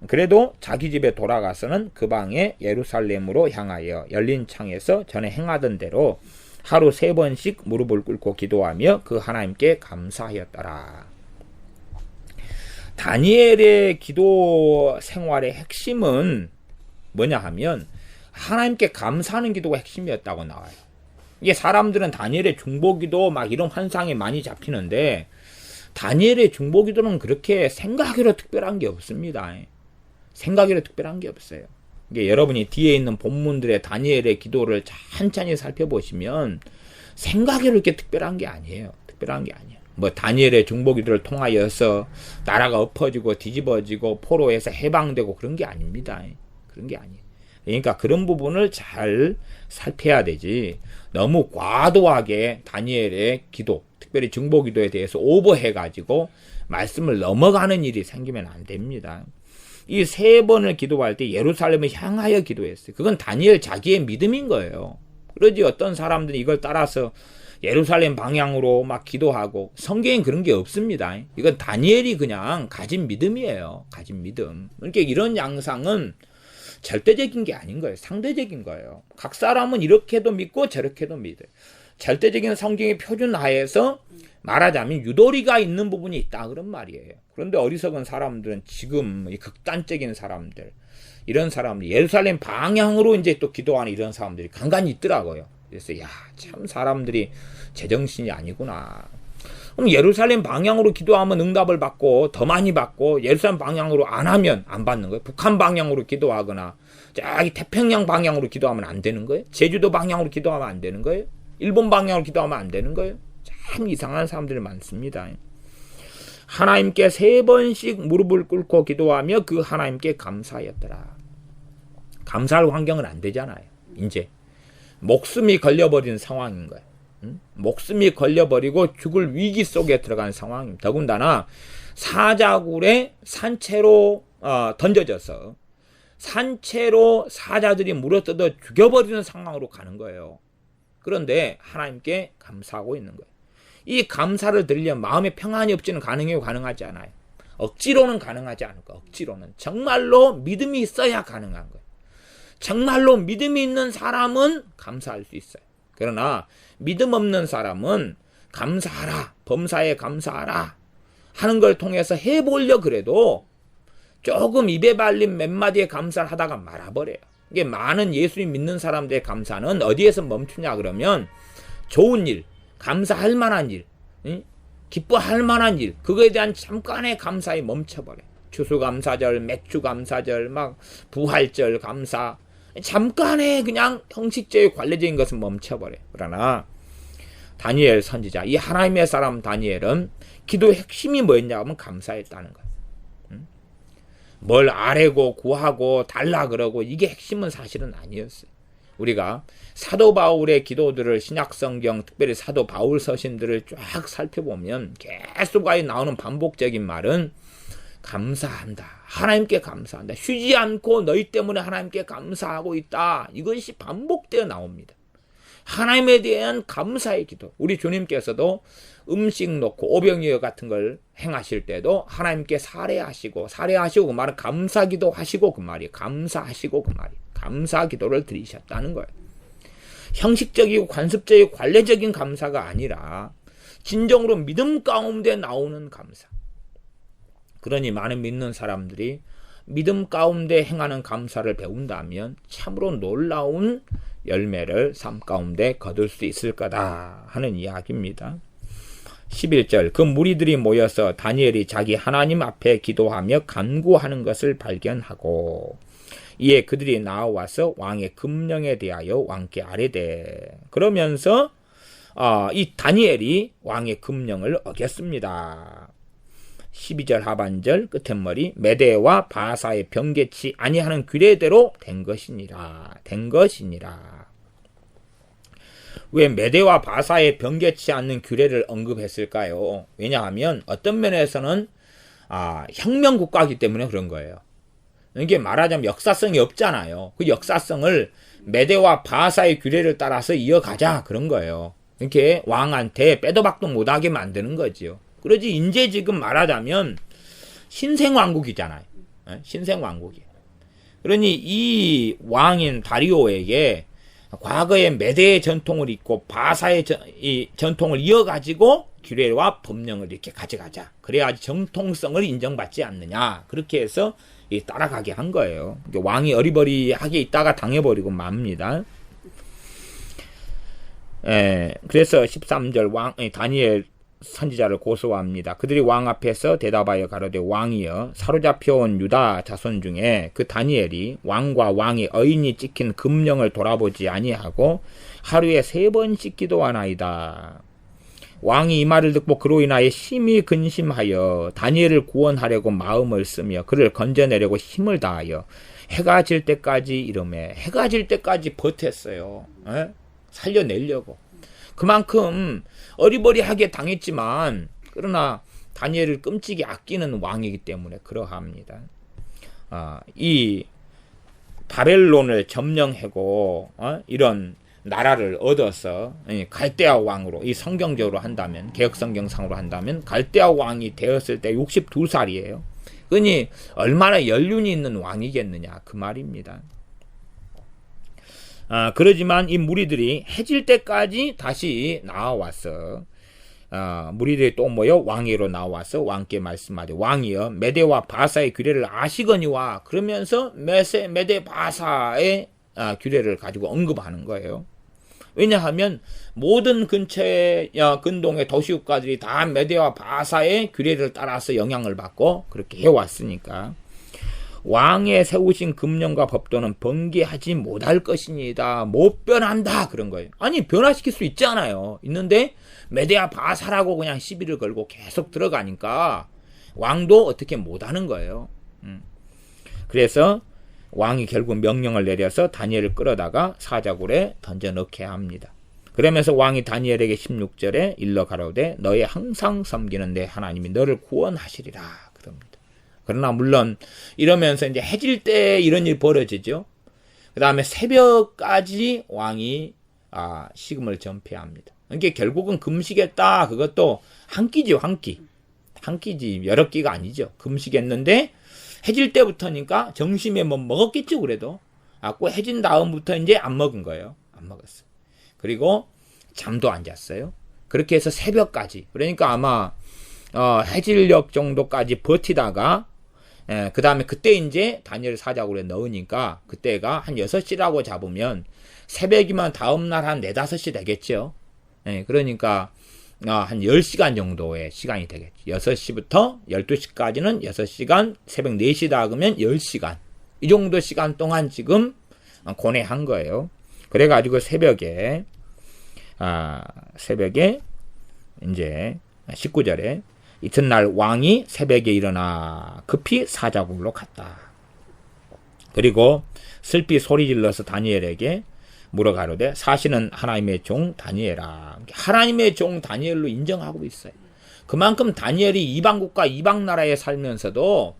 그래도 자기 집에 돌아가서는 그 방에 예루살렘으로 향하여 열린 창에서 전에 행하던 대로 하루 3번씩 무릎을 꿇고 기도하며 그 하나님께 감사하였더라. 다니엘의 기도 생활의 핵심은 뭐냐 하면 하나님께 감사하는 기도가 핵심이었다고 나와요. 이게 사람들은 다니엘의 중보기도 막 이런 환상에 많이 잡히는데 다니엘의 중보기도는 그렇게 생각으로 특별한 게 없습니다. 생각으로 특별한 게 없어요. 이게 여러분이 뒤에 있는 본문들의 다니엘의 기도를 천천히 살펴보시면 생각으로 이렇게 특별한 게 아니에요. 특별한 게 아니에요. 뭐 다니엘의 중보기도를 통하여서 나라가 엎어지고 뒤집어지고 포로에서 해방되고 그런 게 아닙니다. 그런 게 아니에요. 그러니까 그런 부분을 잘 살펴야 되지 너무 과도하게 다니엘의 기도, 특별히 중보기도에 대해서 오버해가지고 말씀을 넘어가는 일이 생기면 안 됩니다. 이 3번을 기도할 때 예루살렘을 향하여 기도했어요. 그건 다니엘 자기의 믿음인 거예요. 그러지 어떤 사람들이 이걸 따라서 예루살렘 방향으로 막 기도하고 성경엔 그런 게 없습니다. 이건 다니엘이 그냥 가진 믿음이에요. 가진 믿음. 그러니까 이런 양상은 절대적인 게 아닌 거예요. 상대적인 거예요. 각 사람은 이렇게도 믿고 저렇게도 믿어요. 절대적인 성경의 표준 하에서 말하자면 유도리가 있는 부분이 있다 그런 말이에요. 그런데 어리석은 사람들은 지금 이 극단적인 사람들, 이런 사람들 예루살렘 방향으로 이제 또 기도하는 이런 사람들이 간간히 있더라고요. 그래서 참 사람들이 제정신이 아니구나. 그럼 예루살렘 방향으로 기도하면 응답을 받고 더 많이 받고 예루살렘 방향으로 안 하면 안 받는 거예요. 북한 방향으로 기도하거나 저기 태평양 방향으로 기도하면 안 되는 거예요. 제주도 방향으로 기도하면 안 되는 거예요. 일본 방향으로 기도하면 안 되는 거예요. 참 이상한 사람들이 많습니다. 하나님께 3번씩 무릎을 꿇고 기도하며 그 하나님께 감사하였더라. 감사할 환경은 안 되잖아요. 이제 목숨이 걸려버린 상황인 거예요. 목숨이 걸려버리고 죽을 위기 속에 들어간 상황입니다. 더군다나 사자굴에 산채로 던져져서 산채로 사자들이 물어뜯어 죽여버리는 상황으로 가는 거예요. 그런데 하나님께 감사하고 있는 거예요. 이 감사를 드리려면 마음의 평안이 없지는 가능하지 않아요. 억지로는 가능하지 않을 거예요. 억지로는. 정말로 믿음이 있어야 가능한 거예요. 정말로 믿음이 있는 사람은 감사할 수 있어요. 그러나 믿음 없는 사람은 감사하라, 범사에 감사하라 하는 걸 통해서 해보려 그래도 조금 입에 발린 몇 마디의 감사를 하다가 말아버려요. 이게 많은 예수님 믿는 사람들의 감사는 어디에서 멈추냐 그러면 좋은 일, 감사할 만한 일, 기뻐할 만한 일, 그거에 대한 잠깐의 감사에 멈춰버려요. 추수감사절, 맥주감사절, 막 부활절 감사, 잠깐의 그냥 형식적인 관례적인 것은 멈춰버려요. 그러나 다니엘 선지자, 이 하나님의 사람 다니엘은 기도의 핵심이 뭐였냐 하면 감사했다는 거예요. 뭘 아뢰고 구하고 달라 그러고 이게 핵심은 사실은 아니었어요. 우리가 사도 바울의 기도들을 신약성경, 특별히 사도 바울 서신들을 쫙 살펴보면 계속 나오는 반복적인 말은 감사한다. 하나님께 감사한다. 쉬지 않고 너희 때문에 하나님께 감사하고 있다. 이것이 반복되어 나옵니다. 하나님에 대한 감사의 기도. 우리 주님께서도 음식 놓고 오병이어 같은 걸 행하실 때도 하나님께 사례하시고 그 말은 감사기도 하시고 그 말이에요. 감사하시고 그 말이에요. 감사기도를 드리셨다는 거예요. 형식적이고 관습적이고 관례적인 감사가 아니라 진정으로 믿음 가운데 나오는 감사. 그러니 많은 믿는 사람들이 믿음 가운데 행하는 감사를 배운다면 참으로 놀라운 열매를 삶 가운데 거둘 수 있을 거다 하는 이야기입니다. 11절 그 무리들이 모여서 다니엘이 자기 하나님 앞에 기도하며 간구하는 것을 발견하고 이에 그들이 나와서 왕의 금령에 대하여 왕께 아뢰되 그러면서 이 다니엘이 왕의 금령을 어겼습니다. 12절 하반절 끝머리 메대와 바사의 병개치 아니하는 규례대로 된 것이니라. 왜 메대와 바사의 병개치 않는 규례를 언급했을까요? 왜냐하면 어떤 면에서는 혁명 국가이기 때문에 그런 거예요. 이게 말하자면 역사성이 없잖아요. 그 역사성을 메대와 바사의 규례를 따라서 이어가자 그런 거예요. 이렇게 왕한테 빼도 박도 못하게 만드는 거지요. 그러지 이제 지금 말하자면 신생왕국이잖아요. 신생왕국이. 그러니 이 왕인 다리오에게 과거의 메대의 전통을 잇고 바사의 이 전통을 이어가지고 규례와 법령을 이렇게 가져가자. 그래야지 정통성을 인정받지 않느냐. 그렇게 해서 따라가게 한 거예요. 왕이 어리버리하게 있다가 당해버리고 맙니다. 그래서 13절 다니엘 선지자를 고소합니다. 그들이 왕 앞에서 대답하여 가로되 왕이여 사로잡혀온 유다 자손 중에 그 다니엘이 왕과 왕의 어인이 찍힌 금령을 돌아보지 아니하고 하루에 3번씩 기도하나이다. 왕이 이 말을 듣고 그로 인하여 심히 근심하여 다니엘을 구원하려고 마음을 쓰며 그를 건져내려고 힘을 다하여 해가 질 때까지 이르매 해가 질 때까지 버텼어요. 살려내려고. 그만큼 어리버리하게 당했지만 그러나 다니엘을 끔찍이 아끼는 왕이기 때문에 그러합니다. 이 바벨론을 점령하고 이런 나라를 얻어서 갈대아 왕으로 이 성경적으로 한다면 개혁성경상으로 한다면 갈대아 왕이 되었을 때 62살이에요. 그러니 얼마나 연륜이 있는 왕이겠느냐 그 말입니다. 그러지만 이 무리들이 해질 때까지 다시 나와왔어. 무리들이 또 모여 왕위로 나와서 왕께 말씀하되 왕이여 메대와 바사의 규례를 아시거니와 그러면서 메대 바사의 규례를 가지고 언급하는 거예요. 왜냐하면 모든 근처의 근동의 도시국가들이 다 메대와 바사의 규례를 따라서 영향을 받고 그렇게 해왔으니까 왕의 세우신 금령과 법도는 번개하지 못할 것이니다. 못 변한다 그런 거예요. 아니 변화시킬 수 있잖아요. 있는데 메대와 바사라고 그냥 시비를 걸고 계속 들어가니까 왕도 어떻게 못하는 거예요. 그래서 왕이 결국 명령을 내려서 다니엘을 끌어다가 사자굴에 던져 넣게 합니다. 그러면서 왕이 다니엘에게 16절에 일러 가로되 너의 항상 섬기는 내 하나님이 너를 구원하시리라 그럽니다. 그러나 물론 이러면서 이제 해질 때 이런 일이 벌어지죠. 그 다음에 새벽까지 왕이 식음을 전폐합니다. 그러니까 결국은 금식했다. 그것도 한 끼죠, 한 끼. 한 끼지 여러 끼가 아니죠. 금식했는데 해질 때부터니까 점심에 뭐 먹었겠죠, 그래도. 꼭 해진 다음부터 이제 안 먹은 거예요. 안 먹었어요. 그리고 잠도 안 잤어요. 그렇게 해서 새벽까지. 그러니까 아마 해질녘 정도까지 버티다가 그 다음에 그때 이제 다니엘 사자굴에 넣으니까 그때가 한 6시라고 잡으면 새벽이면 다음날 한 4, 5시 되겠죠. 그러니까 한 10시간 정도의 시간이 되겠죠. 6시부터 12시까지는 6시간, 새벽 4시다 그러면 10시간. 이 정도 시간 동안 지금 고뇌한 거예요. 그래가지고 새벽에 이제 19절에 이튿날 왕이 새벽에 일어나 급히 사자굴로 갔다. 그리고 슬피 소리질러서 다니엘에게 물어가로되 사실은 하나님의 종 다니엘아. 하나님의 종 다니엘로 인정하고 있어요. 그만큼 다니엘이 이방국가 이방나라에 살면서도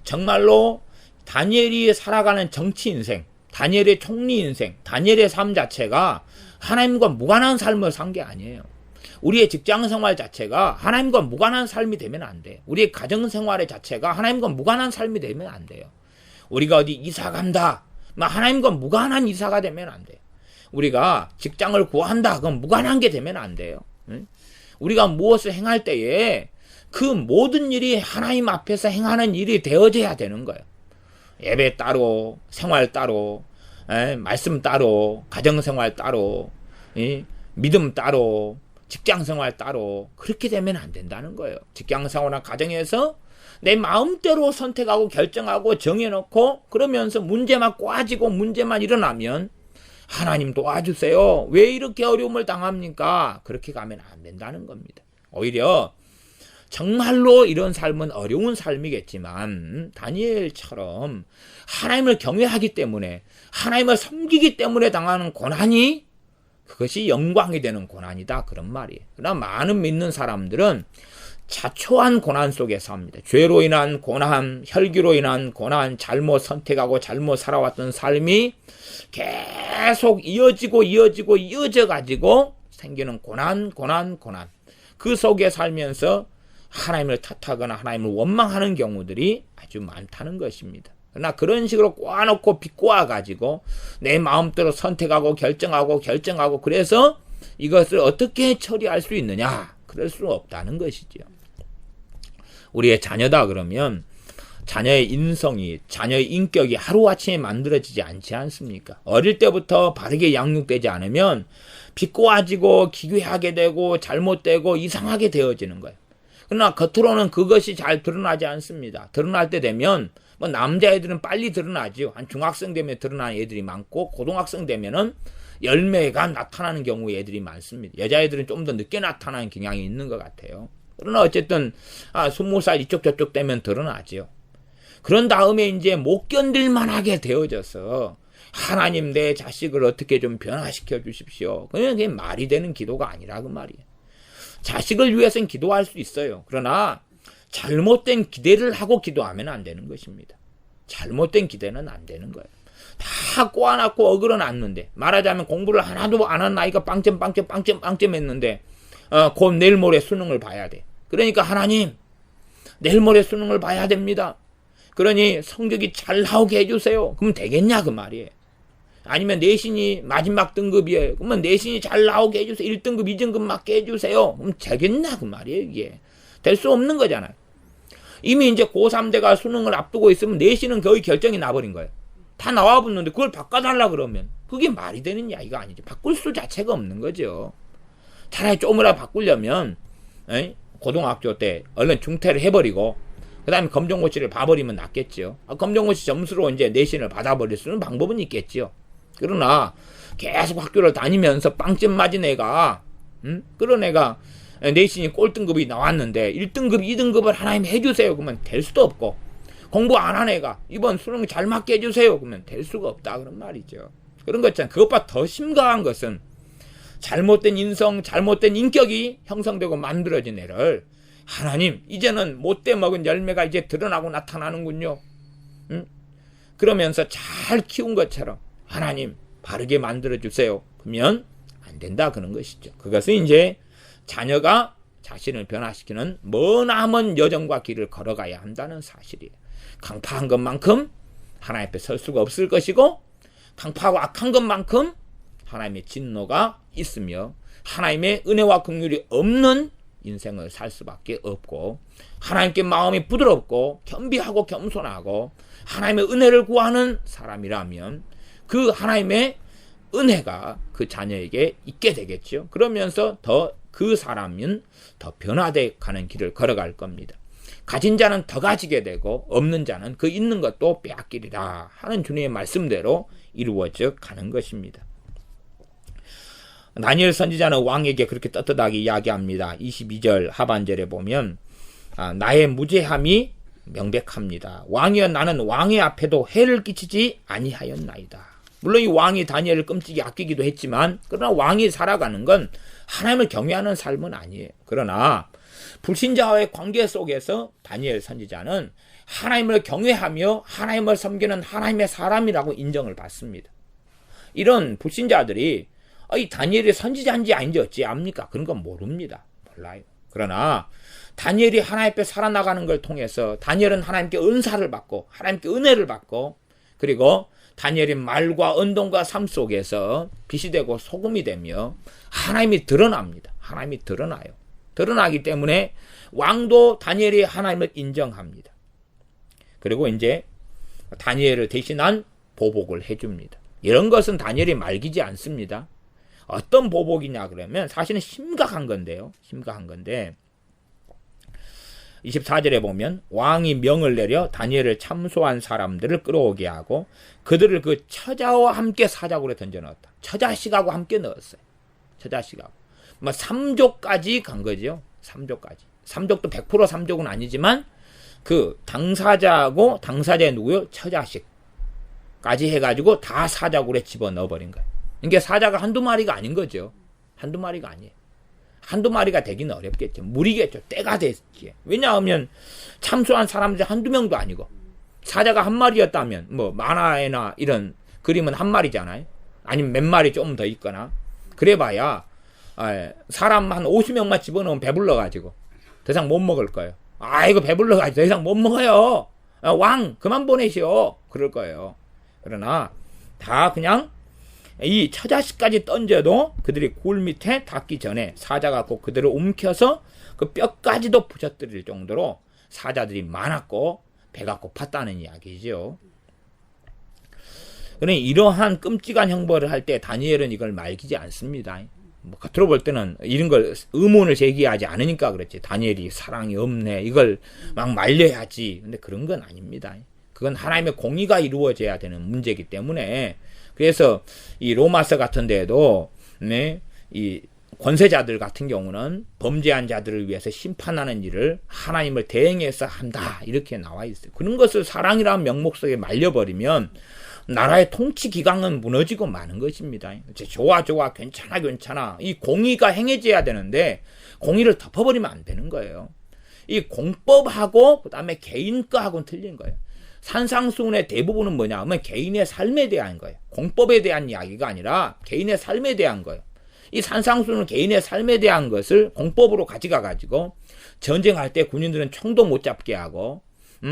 정말로 다니엘이 살아가는 정치 인생, 다니엘의 총리 인생, 다니엘의 삶 자체가 하나님과 무관한 삶을 산 게 아니에요. 우리의 직장생활 자체가 하나님과 무관한 삶이 되면 안 돼요. 우리의 가정생활의 자체가 하나님과 무관한 삶이 되면 안 돼요. 우리가 어디 이사 간다, 하나님과 무관한 이사가 되면 안 돼요. 우리가 직장을 구한다, 그건 무관한 게 되면 안 돼요. 우리가 무엇을 행할 때에 그 모든 일이 하나님 앞에서 행하는 일이 되어져야 되는 거예요. 예배 따로, 생활 따로, 말씀 따로, 가정생활 따로, 믿음 따로, 직장생활 따로, 그렇게 되면 안 된다는 거예요. 직장생활이나 가정에서 내 마음대로 선택하고 결정하고 정해놓고 그러면서 문제만 꼬아지고 문제만 일어나면 하나님 도와주세요. 왜 이렇게 어려움을 당합니까? 그렇게 가면 안 된다는 겁니다. 오히려 정말로 이런 삶은 어려운 삶이겠지만 다니엘처럼 하나님을 경외하기 때문에 하나님을 섬기기 때문에 당하는 고난이 그것이 영광이 되는 고난이다, 그런 말이에요. 그러나 많은 믿는 사람들은 자초한 고난 속에 삽니다. 죄로 인한 고난, 혈기로 인한 고난, 잘못 선택하고 잘못 살아왔던 삶이 계속 이어져 가지고 생기는 고난. 그 속에 살면서 하나님을 탓하거나 하나님을 원망하는 경우들이 아주 많다는 것입니다. 그러나 그런 식으로 꼬아놓고 비꼬아 가지고 내 마음대로 선택하고 결정하고 그래서 이것을 어떻게 처리할 수 있느냐? 그럴 수 없다는 것이죠. 우리의 자녀다 그러면 자녀의 인성이, 자녀의 인격이 하루아침에 만들어지지 않지 않습니까? 어릴 때부터 바르게 양육되지 않으면 비꼬아지고 기괴하게 되고 잘못되고 이상하게 되어지는 거예요. 그러나 겉으로는 그것이 잘 드러나지 않습니다. 드러날 때 되면 남자애들은 빨리 드러나죠. 한 중학생 되면 드러나는 애들이 많고 고등학생 되면은 열매가 나타나는 경우의 애들이 많습니다. 여자애들은 좀 더 늦게 나타나는 경향이 있는 것 같아요. 그러나 어쨌든 20살 이쪽 저쪽 되면 드러나죠. 그런 다음에 이제 못 견딜 만하게 되어져서 하나님 내 자식을 어떻게 좀 변화시켜 주십시오. 그게 말이 되는 기도가 아니라 그 말이에요. 자식을 위해서는 기도할 수 있어요. 그러나 잘못된 기대를 하고 기도하면 안 되는 것입니다. 잘못된 기대는 안 되는 거예요. 다 꼬아놨고 어그러놨는데, 말하자면 공부를 하나도 안 한 나이가 빵점 했는데 곧 내일 모레 수능을 봐야 돼. 그러니까 하나님, 내일 모레 수능을 봐야 됩니다. 그러니 성적이 잘 나오게 해주세요. 그러면 되겠냐 그 말이에요. 아니면 내신이 마지막 등급이에요. 그러면 내신이 잘 나오게 해주세요. 1등급, 2등급 맞게 해주세요. 그럼 되겠냐 그 말이에요. 이게 될 수 없는 거잖아요. 이미 이제 고3대가 수능을 앞두고 있으면 내신은 거의 결정이 나버린 거예요. 다 나와붙는데 그걸 바꿔달라 그러면 그게 말이 되는 이야기가 아니죠. 바꿀 수 자체가 없는 거죠. 차라리 조금이라도 바꾸려면 고등학교 때 얼른 중퇴를 해버리고 그 다음에 검정고시를 봐버리면 낫겠죠. 검정고시 점수로 이제 내신을 받아버릴 수는 방법은 있겠죠. 그러나 계속 학교를 다니면서 빵점 맞은 애가 그런 애가 내신이 꼴등급이 나왔는데 1등급, 2등급을 하나님 해주세요. 그러면 될 수도 없고, 공부 안 한 애가 이번 수능 잘 맞게 해주세요. 그러면 될 수가 없다 그런 말이죠. 그런 거 있잖아요. 그것보다 더 심각한 것은 잘못된 인성, 잘못된 인격이 형성되고 만들어진 애를 하나님, 이제는 못돼 먹은 열매가 이제 드러나고 나타나는군요. 그러면서 잘 키운 것처럼 하나님 바르게 만들어 주세요. 그러면 안 된다 그런 것이죠. 그것은 이제 자녀가 자신을 변화시키는 머나먼 여정과 길을 걸어가야 한다는 사실이에요. 강파한 것만큼 하나님 앞에 설 수가 없을 것이고, 강파하고 악한 것만큼 하나님의 진노가 있으며 하나님의 은혜와 긍휼이 없는 인생을 살 수밖에 없고, 하나님께 마음이 부드럽고 겸비하고 겸손하고 하나님의 은혜를 구하는 사람이라면 그 하나님의 은혜가 그 자녀에게 있게 되겠죠. 그러면서 더 그 사람은 더 변화되어 가는 길을 걸어갈 겁니다. 가진 자는 더 가지게 되고 없는 자는 그 있는 것도 빼앗기리라 하는 주님의 말씀대로 이루어져 가는 것입니다. 다니엘 선지자는 왕에게 그렇게 떳떳하게 이야기합니다. 22절 하반절에 보면 나의 무죄함이 명백합니다. 왕이여 나는 왕의 앞에도 해를 끼치지 아니하였나이다. 물론 이 왕이 다니엘을 끔찍이 아끼기도 했지만, 그러나 왕이 살아가는 건 하나님을 경외하는 삶은 아니에요. 그러나 불신자와의 관계 속에서 다니엘 선지자는 하나님을 경외하며 하나님을 섬기는 하나님의 사람이라고 인정을 받습니다. 이런 불신자들이 이 다니엘이 선지자인지 아닌지 어찌 압니까? 그런 건 모릅니다. 몰라요. 그러나 다니엘이 하나님 앞에 살아나가는 걸 통해서 다니엘은 하나님께 은사를 받고 하나님께 은혜를 받고, 그리고 다니엘의 말과 언동과 삶 속에서 빛이 되고 소금이 되며 하나님이 드러납니다. 하나님이 드러나요. 드러나기 때문에 왕도 다니엘이 하나님을 인정합니다. 그리고 이제 다니엘을 대신한 보복을 해줍니다. 이런 것은 다니엘이 말기지 않습니다. 어떤 보복이냐 그러면 사실은 심각한 건데요. 심각한 건데 24절에 보면 왕이 명을 내려 다니엘을 참소한 사람들을 끌어오게 하고 그들을 그 처자와 함께 사자굴에 던져넣었다. 처자식하고 함께 넣었어요. 처자식하고. 3족까지 간 거죠. 3족까지. 3족도 100% 3족은 아니지만 그 당사자하고 당사자의 누구요? 처자식까지 해가지고 다 사자굴에 집어넣어버린 거예요. 이게 사자가 한두 마리가 아닌 거죠. 한두 마리가 아니에요. 한두 마리가 되기는 어렵겠죠. 무리겠죠. 때가 됐지. 왜냐하면 참소한 사람들이 한두 명도 아니고, 사자가 한 마리였다면 만화나 이런 그림은 한 마리잖아요. 아니면 몇 마리 좀 더 있거나 그래봐야 사람 한 50명만 집어넣으면 배불러가지고 더 이상 못 먹을 거예요. 이거 배불러가지고 더 이상 못 먹어요. 왕 그만 보내시오. 그럴 거예요. 그러나 다 그냥 이 처자식까지 던져도 그들이 굴 밑에 닿기 전에 사자가 꼭 그들을 움켜서 그 뼈까지도 부셔뜨릴 정도로 사자들이 많았고 배가 고팠다는 이야기죠. 그러니 이러한 끔찍한 형벌을 할 때 다니엘은 이걸 말기지 않습니다. 겉으로 볼 때는 이런 걸 의문을 제기하지 않으니까 그렇지. 다니엘이 사랑이 없네. 이걸 막 말려야지. 근데 그런 건 아닙니다. 그건 하나님의 공의가 이루어져야 되는 문제이기 때문에, 그래서 이 로마서 같은 데에도 이 권세자들 같은 경우는 범죄한 자들을 위해서 심판하는 일을 하나님을 대행해서 한다 이렇게 나와 있어요. 그런 것을 사랑이라는 명목 속에 말려버리면 나라의 통치 기강은 무너지고 마는 것입니다. 좋아 괜찮아 이 공의가 행해져야 되는데 공의를 덮어버리면 안 되는 거예요. 이 공법하고 그 다음에 개인 거하고는 틀린 거예요. 산상수훈의 대부분은 뭐냐 하면 개인의 삶에 대한 거예요. 공법에 대한 이야기가 아니라 개인의 삶에 대한 거예요. 이 산상수훈은 개인의 삶에 대한 것을 공법으로 가져가가지고 전쟁할 때 군인들은 총도 못 잡게 하고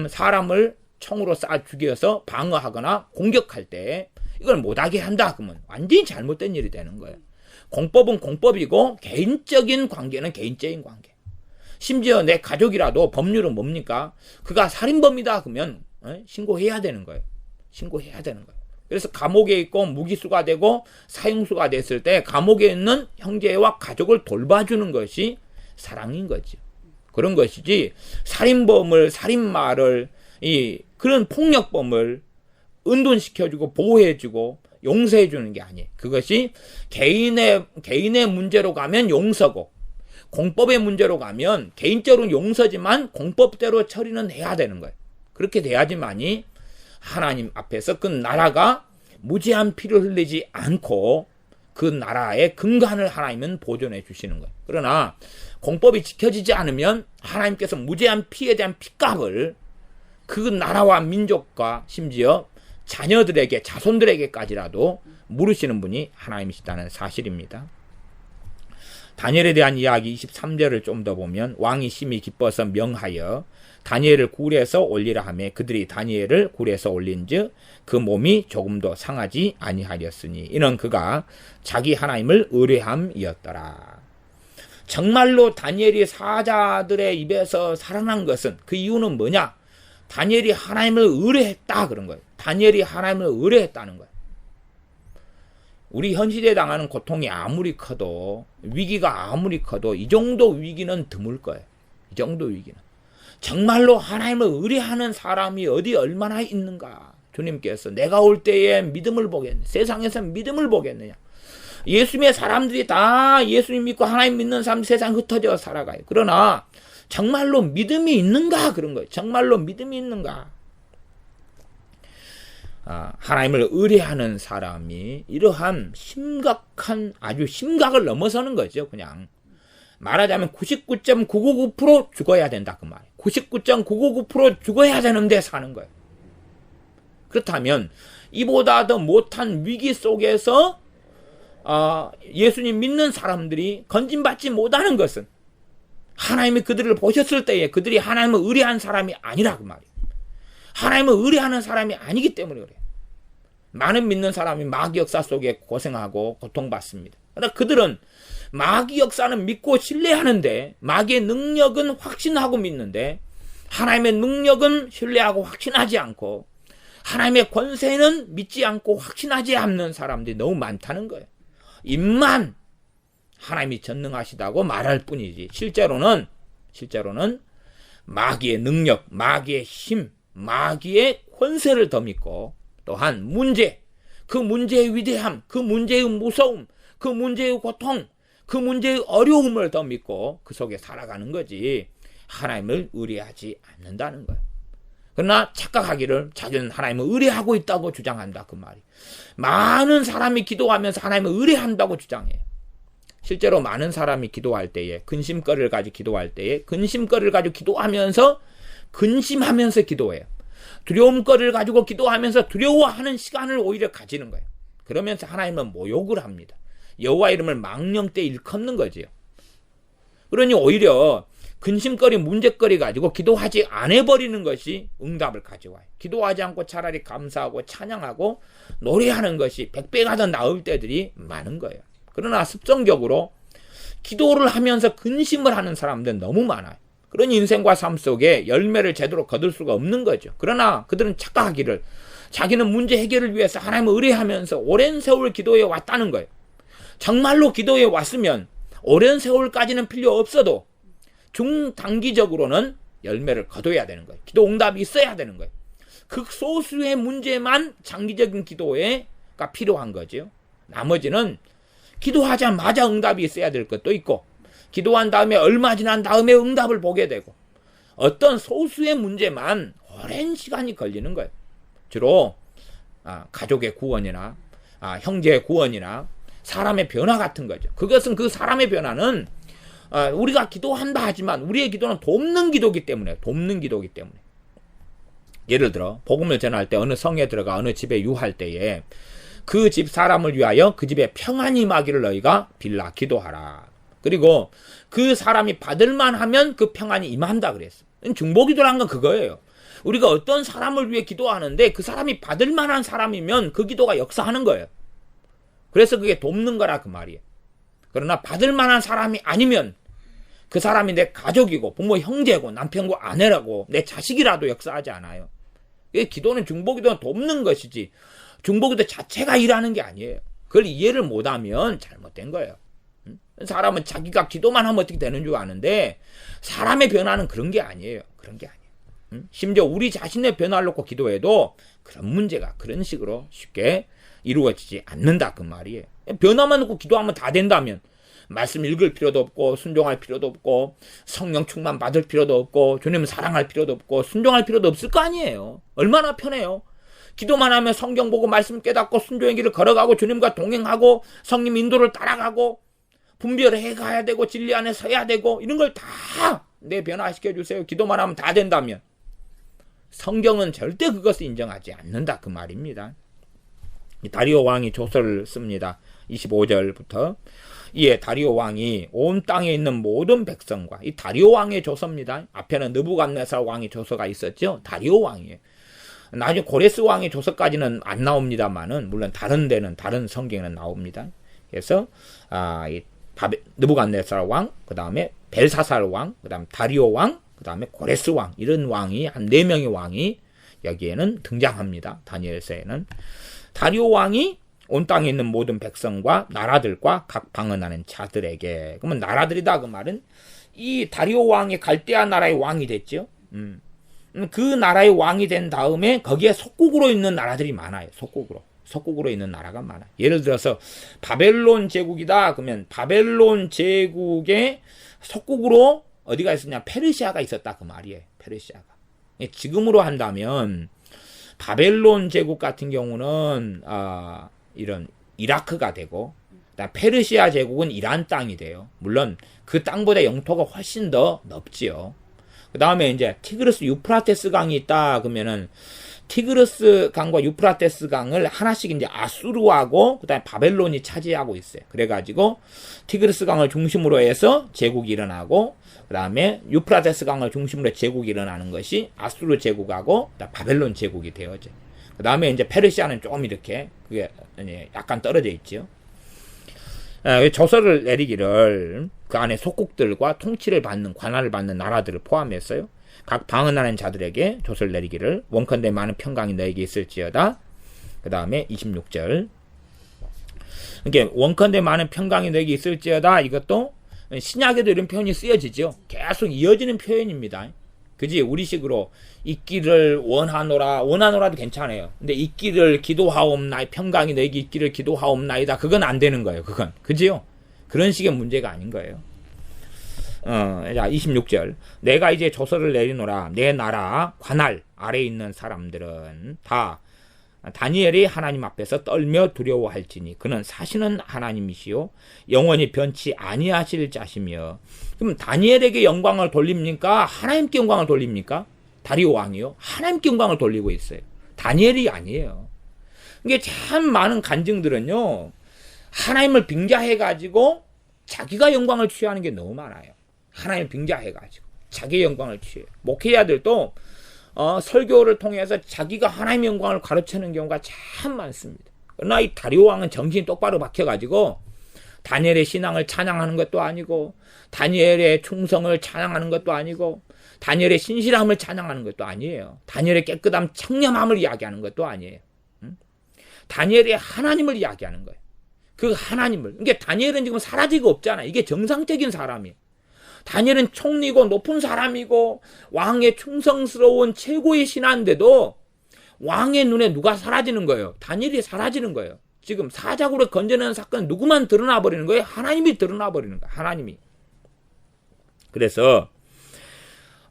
사람을 총으로 쏴 죽여서 방어하거나 공격할 때 이걸 못하게 한다 그러면 완전히 잘못된 일이 되는 거예요. 공법은 공법이고 개인적인 관계는 개인적인 관계. 심지어 내 가족이라도 법률은 뭡니까? 그가 살인범이다 그러면 신고해야 되는 거예요. 신고해야 되는 거예요. 그래서 감옥에 있고 무기수가 되고 사형수가 됐을 때 감옥에 있는 형제와 가족을 돌봐주는 것이 사랑인 거죠. 그런 것이지 살인범을 살인마를 그런 폭력범을 은둔시켜주고 보호해주고 용서해주는 게 아니에요. 그것이 개인의 문제로 가면 용서고 공법의 문제로 가면 개인적으로 용서지만 공법대로 처리는 해야 되는 거예요. 그렇게 돼야지만이 하나님 앞에서 그 나라가 무제한 피를 흘리지 않고 그 나라의 근간을 하나님은 보존해 주시는 거예요. 그러나 공법이 지켜지지 않으면 하나님께서 무제한 피에 대한 핏값을 그 나라와 민족과 심지어 자녀들에게, 자손들에게까지라도 물으시는 분이 하나님이시다는 사실입니다. 다니엘에 대한 이야기 23절을 좀 더 보면 왕이 심히 기뻐서 명하여 다니엘을 굴에서 올리라 하며 그들이 다니엘을 굴에서 올린즉 그 몸이 조금도 상하지 아니하였으니 이는 그가 자기 하나님을 의뢰함이었더라. 정말로 다니엘이 사자들의 입에서 살아난 것은 그 이유는 뭐냐? 다니엘이 하나님을 의뢰했다 그런 거예요. 다니엘이 하나님을 의뢰했다는 거예요. 우리 현 시대에 당하는 고통이 아무리 커도, 위기가 아무리 커도 이 정도 위기는 드물 거예요. 이 정도 위기는. 정말로 하나님을 의뢰하는 사람이 어디 얼마나 있는가? 주님께서 내가 올 때에 믿음을 보겠느냐? 세상에서 믿음을 보겠느냐? 예수 믿는 사람들이 다 예수님 믿고 하나님 믿는 사람 세상 흩어져 살아가요. 그러나 정말로 믿음이 있는가? 그런 거예요. 정말로 믿음이 있는가? 하나님을 의뢰하는 사람이 이러한 심각한, 아주 심각을 넘어서는 거죠. 그냥 말하자면 99.999% 죽어야 된다 그 말이에요. 99.999% 죽어야 되는데 사는 거예요. 그렇다면 이보다 더 못한 위기 속에서 예수님 믿는 사람들이 건진받지 못하는 것은 하나님이 그들을 보셨을 때에 그들이 하나님을 의뢰한 사람이 아니라 그 말이에요. 하나님을 의뢰하는 사람이 아니기 때문에 그래요. 많은 믿는 사람이 마귀 역사 속에 고생하고 고통받습니다. 그러나 그들은 마귀 역사는 믿고 신뢰하는데 마귀의 능력은 확신하고 믿는데 하나님의 능력은 신뢰하고 확신하지 않고 하나님의 권세는 믿지 않고 확신하지 않는 사람들이 너무 많다는 거예요. 입만 하나님이 전능하시다고 말할 뿐이지 실제로는 마귀의 능력, 마귀의 힘, 마귀의 권세를 더 믿고 또한 문제, 그 문제의 위대함, 그 문제의 무서움, 그 문제의 고통, 그 문제의 어려움을 더 믿고 그 속에 살아가는 거지 하나님을 의뢰하지 않는다는 거예요. 그러나 착각하기를 자기는 하나님을 의뢰하고 있다고 주장한다 그 말이. 많은 사람이 기도하면서 하나님을 의뢰한다고 주장해요. 실제로 많은 사람이 기도할 때에 근심거리를 가지고 기도할 때에 근심거리를 가지고 기도하면서 근심하면서 기도해요. 두려움거리를 가지고 기도하면서 두려워하는 시간을 오히려 가지는 거예요. 그러면서 하나님은 모욕을 합니다. 여호와 이름을 망령때 일컫는 거지요. 그러니 오히려 근심거리, 문제거리 가지고 기도하지 않아버리는 것이 응답을 가져와요. 기도하지 않고 차라리 감사하고 찬양하고 노래하는 것이 100배가 더 나을 때들이 많은 거예요. 그러나 습성적으로 기도를 하면서 근심을 하는 사람들은 너무 많아요. 그러니 인생과 삶 속에 열매를 제대로 거둘 수가 없는 거죠. 그러나 그들은 착각하기를 자기는 문제 해결을 위해서 하나님을 의뢰하면서 오랜 세월 기도해 왔다는 거예요. 정말로 기도해 왔으면 오랜 세월까지는 필요 없어도 중단기적으로는 열매를 거둬야 되는 거예요. 기도 응답이 있어야 되는 거예요. 극소수의 문제만 장기적인 기도가 필요한 거죠. 나머지는 기도하자마자 응답이 있어야 될 것도 있고 기도한 다음에 얼마 지난 다음에 응답을 보게 되고 어떤 소수의 문제만 오랜 시간이 걸리는 거예요. 주로 가족의 구원이나 형제의 구원이나 사람의 변화 같은 거죠. 그것은 그 사람의 변화는 우리가 기도한다 하지만 우리의 기도는 돕는 기도이기 때문에 예를 들어 복음을 전할 때 어느 성에 들어가 어느 집에 유할 때에 그 집 사람을 위하여 그 집에 평안이 임하기를 너희가 빌라 기도하라. 그리고 그 사람이 받을만 하면 그 평안이 임한다 그랬어. 중보기도라는 건 그거예요. 우리가 어떤 사람을 위해 기도하는데 그 사람이 받을만한 사람이면 그 기도가 역사하는 거예요. 그래서 그게 돕는 거라 그 말이에요. 그러나 받을만한 사람이 아니면 그 사람이 내 가족이고 부모 형제고 남편고 아내라고 내 자식이라도 역사하지 않아요. 기도는 중보기도는 돕는 것이지 중보기도 자체가 일하는 게 아니에요. 그걸 이해를 못하면 잘못된 거예요. 사람은 자기가 기도만 하면 어떻게 되는 줄 아는데 사람의 변화는 그런 게 아니에요. 심지어 우리 자신의 변화를 놓고 기도해도 그런 문제가 그런 식으로 쉽게 이루어지지 않는다 그 말이에요. 변화만 놓고 기도하면 다 된다면 말씀 읽을 필요도 없고 순종할 필요도 없고 성령 충만 받을 필요도 없고 주님을 사랑할 필요도 없고 순종할 필요도 없을 거 아니에요. 얼마나 편해요. 기도만 하면 성경 보고 말씀 깨닫고 순종의 길을 걸어가고 주님과 동행하고 성님 인도를 따라가고 분별해 가야 되고 진리 안에 서야 되고 이런 걸 다 내 변화시켜 주세요. 기도만 하면 다 된다면 성경은 절대 그것을 인정하지 않는다 그 말입니다. 다리오 왕이 조서를 씁니다. 25절부터 이에 다리오 왕이 온 땅에 있는 모든 백성과 이 다리오 왕의 조서입니다. 앞에는 느부갓네살 왕의 조서가 있었죠. 다리오 왕이에요. 나중에 고레스 왕의 조서까지는 안 나옵니다만은 물론 다른 데는 다른 성경에는 나옵니다. 그래서 느부갓네살 왕, 그 다음에 벨사살 왕, 그 다음 다리오 왕, 그 다음에 고레스 왕 이런 왕이 한 4명의 왕이 여기에는 등장합니다. 다니엘서에는 다리오 왕이 온 땅에 있는 모든 백성과 나라들과 각 방언하는 자들에게 그러면 나라들이다 그 말은 이 다리오 왕이 갈대아 나라의 왕이 됐죠. 그 나라의 왕이 된 다음에 거기에 속국으로 있는 나라들이 많아요. 속국으로 있는 나라가 많아요. 예를 들어서 바벨론 제국이다 그러면 바벨론 제국의 속국으로 어디가 있었냐 페르시아가 있었다 그 말이에요. 페르시아가 지금으로 한다면 바벨론 제국 같은 경우는 이런 이라크가 되고 페르시아 제국은 이란 땅이 돼요. 물론 그 땅보다 영토가 훨씬 더 넓지요. 그 다음에 이제 티그리스 유프라테스 강이 있다 그러면은 티그리스 강과 유프라테스 강을 하나씩 이제 아수르하고 그다음에 바벨론이 차지하고 있어요. 그래가지고 티그리스 강을 중심으로 해서 제국이 일어나고 그다음에 유프라테스 강을 중심으로 제국이 일어나는 것이 아수르 제국하고 바벨론 제국이 되어져. 그다음에 이제 페르시아는 조금 이렇게 그게 약간 떨어져 있죠. 조서를 내리기를 그 안에 속국들과 통치를 받는 관할을 받는 나라들을 포함했어요. 각 방언하는 자들에게 조서를 내리기를 원컨대 많은 평강이 너에게 있을지어다. 그 다음에 26절 이게 원컨대 많은 평강이 너에게 있을지어다. 이것도 신약에도 이런 표현이 쓰여지죠. 계속 이어지는 표현입니다. 그지? 우리식으로 있기를 원하노라도 괜찮아요. 근데 있기를 기도하옵나이 평강이 너에게 있기를 기도하옵나이다. 그건 안 되는 거예요. 그건 그지요? 그런 식의 문제가 아닌 거예요. 자 26절 내가 이제 조서를 내리노라. 내 나라 관할 아래에 있는 사람들은 다 다니엘이 하나님 앞에서 떨며 두려워할지니 그는 사시는 하나님이시요 영원히 변치 아니하실 자시며. 그럼 다니엘에게 영광을 돌립니까? 하나님께 영광을 돌립니까? 다리오 왕이요? 하나님께 영광을 돌리고 있어요. 다니엘이 아니에요. 이게 참 많은 간증들은요 하나님을 빙자해가지고 자기가 영광을 취하는 게 너무 많아요. 하나님을 빙자해가지고 자기 영광을 취해요. 목회자들도 설교를 통해서 자기가 하나님의 영광을 가르치는 경우가 참 많습니다. 그러나 이 다리오 왕은 정신이 똑바로 박혀가지고 다니엘의 신앙을 찬양하는 것도 아니고 다니엘의 충성을 찬양하는 것도 아니고 다니엘의 신실함을 찬양하는 것도 아니에요. 다니엘의 깨끗함 청렴함을 이야기하는 것도 아니에요. 다니엘의 하나님을 이야기하는 거예요. 그 하나님을. 그러니까 다니엘은 지금 사라지고 없잖아요. 이게 정상적인 사람이에요. 다니엘은 총리고 높은 사람이고 왕의 충성스러운 최고의 신하인데도 왕의 눈에 누가 사라지는 거예요? 다니엘이 사라지는 거예요. 지금 사자굴에 건져내는 사건은 누구만 드러나 버리는 거예요? 하나님이 드러나 버리는 거예요. 하나님이. 그래서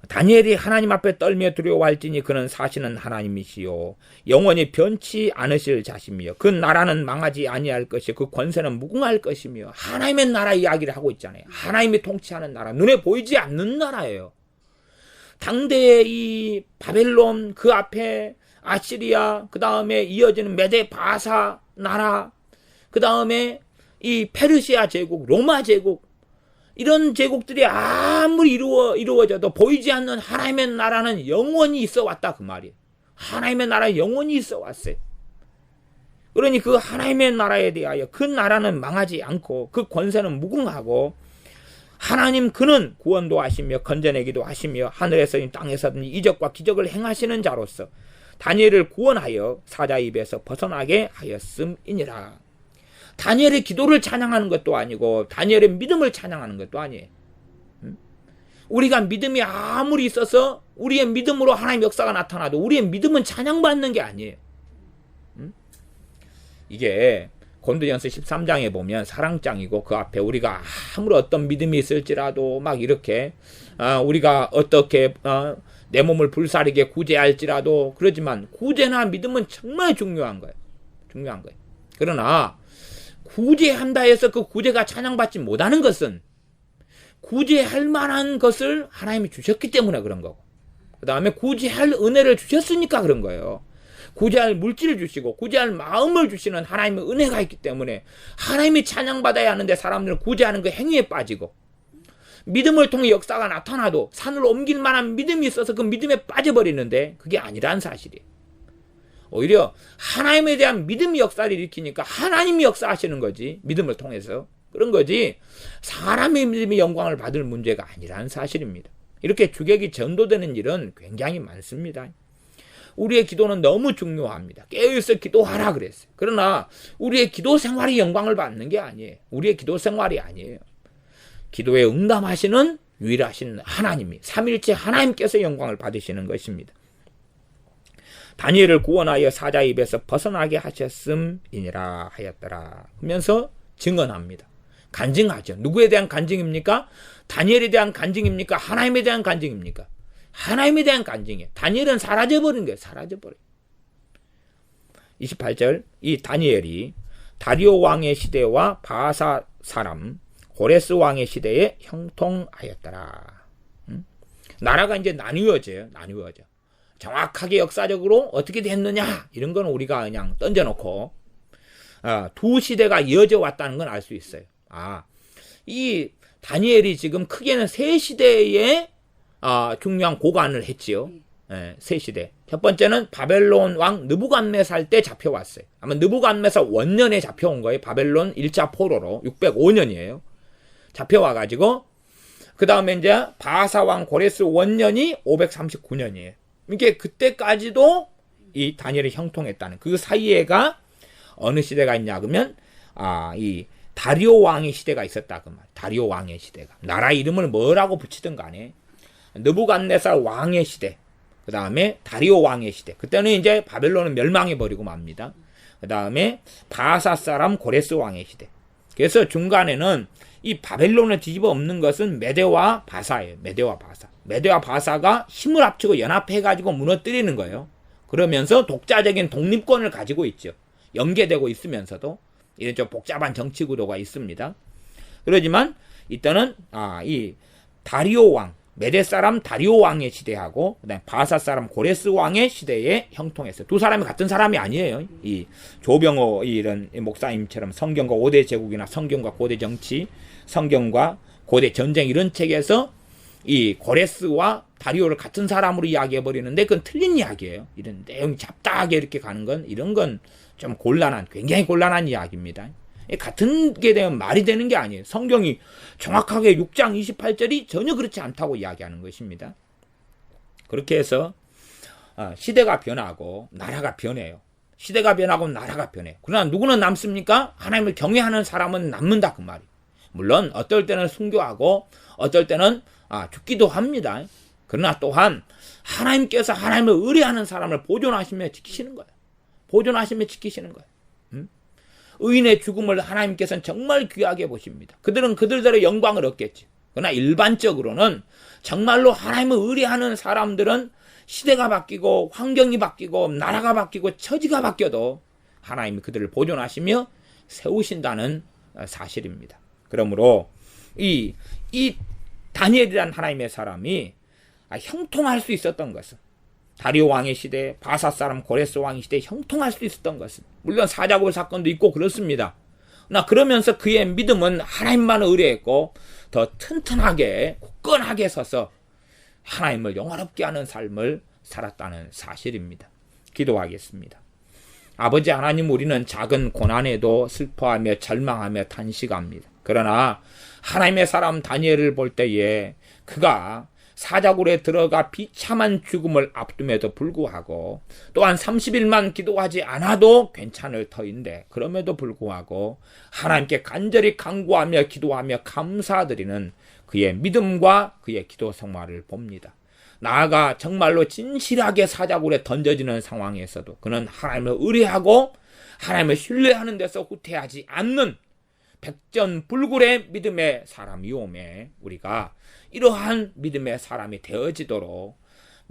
다니엘이 하나님 앞에 떨며 두려워할지니 그는 사시는 하나님이시요 영원히 변치 않으실 자시며 그 나라는 망하지 아니할 것이요 그 권세는 무궁할 것이며. 하나님의 나라 이야기를 하고 있잖아요. 하나님이 통치하는 나라, 눈에 보이지 않는 나라예요. 당대의 이 바벨론, 그 앞에 아시리아, 그 다음에 이어지는 메데 바사 나라, 그 다음에 이 페르시아 제국, 로마 제국, 이런 제국들이 아무리 이루어져도 보이지 않는 하나님의 나라는 영원히 있어 왔다 그 말이에요. 하나님의 나라는 영원히 있어 왔어요. 그러니 그 하나님의 나라에 대하여 그 나라는 망하지 않고 그 권세는 무궁하고 하나님 그는 구원도 하시며 건져내기도 하시며 하늘에서든 땅에서든 이적과 기적을 행하시는 자로서 다니엘을 구원하여 사자 입에서 벗어나게 하였음이니라. 다니엘의 기도를 찬양하는 것도 아니고 다니엘의 믿음을 찬양하는 것도 아니에요. 우리가 믿음이 아무리 있어서 우리의 믿음으로 하나님의 역사가 나타나도 우리의 믿음은 찬양받는 게 아니에요. 이게 고린도전서 13장에 보면 사랑장이고 그 앞에 우리가 아무리 어떤 믿음이 있을지라도 막 이렇게 우리가 어떻게 내 몸을 불사르게 구제할지라도. 그러지만 구제나 믿음은 정말 중요한 거예요. 중요한 거예요. 그러나 구제한다 해서 그 구제가 찬양받지 못하는 것은 구제할 만한 것을 하나님이 주셨기 때문에 그런 거고, 그 다음에 구제할 은혜를 주셨으니까 그런 거예요. 구제할 물질을 주시고 구제할 마음을 주시는 하나님의 은혜가 있기 때문에 하나님이 찬양받아야 하는데 사람들은 구제하는 그 행위에 빠지고, 믿음을 통해 역사가 나타나도 산을 옮길 만한 믿음이 있어서 그 믿음에 빠져버리는데 그게 아니라는 사실이에요. 오히려 하나님에 대한 믿음이 역사를 일으키니까 하나님이 역사하시는 거지, 믿음을 통해서. 그런 거지 사람의 믿음이 영광을 받을 문제가 아니라는 사실입니다. 이렇게 주객이 전도되는 일은 굉장히 많습니다. 우리의 기도는 너무 중요합니다. 깨어있어 기도하라 그랬어요. 그러나 우리의 기도 생활이 영광을 받는 게 아니에요. 우리의 기도 생활이 아니에요. 기도에 응답하시는 유일하신 하나님이, 삼일째 하나님께서 영광을 받으시는 것입니다. 다니엘을 구원하여 사자의 입에서 벗어나게 하셨음이니라 하였더라 하면서 증언합니다. 간증하죠. 누구에 대한 간증입니까? 다니엘에 대한 간증입니까? 하나님에 대한 간증입니까? 하나님에 대한 간증이에요. 다니엘은 사라져버린 거예요. 사라져버려요. 28절, 이 다니엘이 다리오 왕의 시대와 바사 사람 고레스 왕의 시대에 형통하였더라. 나라가 이제 나뉘어져요. 정확하게 역사적으로 어떻게 됐느냐 이런 건 우리가 그냥 던져놓고 두 시대가 이어져 왔다는 건 알 수 있어요. 이 다니엘이 지금 크게는 세 시대에 중요한 고관을 했지요. 세 시대. 첫 번째는 바벨론 왕 느부갓네살 때 잡혀왔어요. 아마 느부갓네살 원년에 잡혀온 거예요. 바벨론 1차 포로로 605년이에요. 잡혀와가지고 그 다음에 이제 바사 왕 고레스 원년이 539년이에요. 이게 그때까지도 이 다니엘이 형통했다는, 그 사이에가 어느 시대가 있냐 그러면 이 다리오 왕의 시대가 있었다 그 말. 다리오 왕의 시대가, 나라 이름을 뭐라고 붙이든 간에 느부갓네살 왕의 시대, 그 다음에 다리오 왕의 시대. 그때는 이제 바벨론은 멸망해 버리고 맙니다. 그 다음에 바사 사람 고레스 왕의 시대. 그래서 중간에는 이 바벨론을 뒤집어 엎는 것은 메대와 바사예요. 메대와 바사. 메대와 바사가 힘을 합치고 연합해가지고 무너뜨리는 거예요. 그러면서 독자적인 독립권을 가지고 있죠. 연계되고 있으면서도 이런 좀 복잡한 정치 구도가 있습니다. 그러지만 이때는 이 다리오 왕, 메대 사람 다리오 왕의 시대하고 그다음에 바사 사람 고레스 왕의 시대에 형통했어요. 두 사람이 같은 사람이 아니에요. 이 조병호 이런 목사님처럼 성경과 5대 제국이나 성경과 고대 정치, 성경과 고대 전쟁 이런 책에서 이 고레스와 다리오를 같은 사람으로 이야기해 버리는데 그건 틀린 이야기예요. 이런 내용이 잡다하게 이렇게 가는 건, 이런 건 좀 곤란한, 굉장히 곤란한 이야기입니다. 같은 게 되면 말이 되는 게 아니에요. 성경이 정확하게 6장 28절이 전혀 그렇지 않다고 이야기하는 것입니다. 그렇게 해서 시대가 변하고 나라가 변해요. 시대가 변하고 나라가 변해요. 그러나 누구는 남습니까? 하나님을 경외하는 사람은 남는다 그 말이에요. 물론 어떨 때는 순교하고 어떨 때는 죽기도 합니다. 그러나 또한 하나님께서 하나님을 의뢰하는 사람을 보존하시며 지키시는 거예요. 보존하시며 지키시는 거예요. 의인의 죽음을 하나님께서는 정말 귀하게 보십니다. 그들은 그들대로 영광을 얻겠지. 그러나 일반적으로는 정말로 하나님을 의뢰하는 사람들은 시대가 바뀌고 환경이 바뀌고 나라가 바뀌고 처지가 바뀌어도 하나님이 그들을 보존하시며 세우신다는 사실입니다. 그러므로 이 다니엘이라는 하나님의 사람이 형통할 수 있었던 것은, 다리오 왕의 시대, 바사 사람 고레스 왕의 시대에 형통할 수 있었던 것은, 물론 사자굴 사건도 있고 그렇습니다. 그러나 그러면서 그의 믿음은 하나님만 의뢰했고 더 튼튼하게 굳건하게 서서 하나님을 영화롭게 하는 삶을 살았다는 사실입니다. 기도하겠습니다. 아버지 하나님, 우리는 작은 고난에도 슬퍼하며 절망하며 탄식합니다. 그러나 하나님의 사람 다니엘을 볼 때에 그가 사자굴에 들어가 비참한 죽음을 앞둠에도 불구하고, 또한 30일만 기도하지 않아도 괜찮을 터인데 그럼에도 불구하고 하나님께 간절히 간구하며 기도하며 감사드리는 그의 믿음과 그의 기도 생활을 봅니다. 나아가 정말로 진실하게 사자굴에 던져지는 상황에서도 그는 하나님을 의뢰하고 하나님을 신뢰하는 데서 후퇴하지 않는 백전불굴의 믿음의 사람이오매 우리가 이러한 믿음의 사람이 되어지도록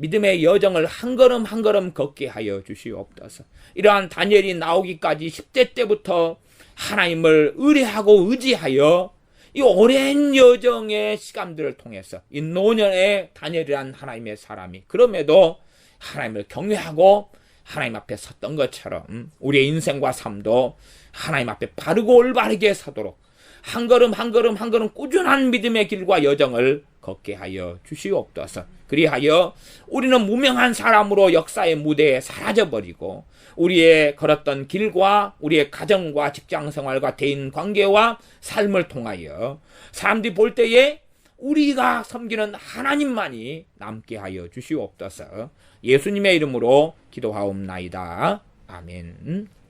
믿음의 여정을 한 걸음 한 걸음 걷게 하여 주시옵소서. 이러한 다니엘이 나오기까지 10대 때부터 하나님을 의뢰하고 의지하여 이 오랜 여정의 시간들을 통해서 이 노년의 다니엘이란 하나님의 사람이 그럼에도 하나님을 경외하고 하나님 앞에 섰던 것처럼 우리의 인생과 삶도 하나님 앞에 바르고 올바르게 서도록 한 걸음 한 걸음 한 걸음 꾸준한 믿음의 길과 여정을 걷게 하여 주시옵소서. 그리하여 우리는 무명한 사람으로 역사의 무대에 사라져버리고 우리의 걸었던 길과 우리의 가정과 직장생활과 대인관계와 삶을 통하여 사람들이 볼 때에 우리가 섬기는 하나님만이 남게 하여 주시옵소서. 예수님의 이름으로 기도하옵나이다. 아멘.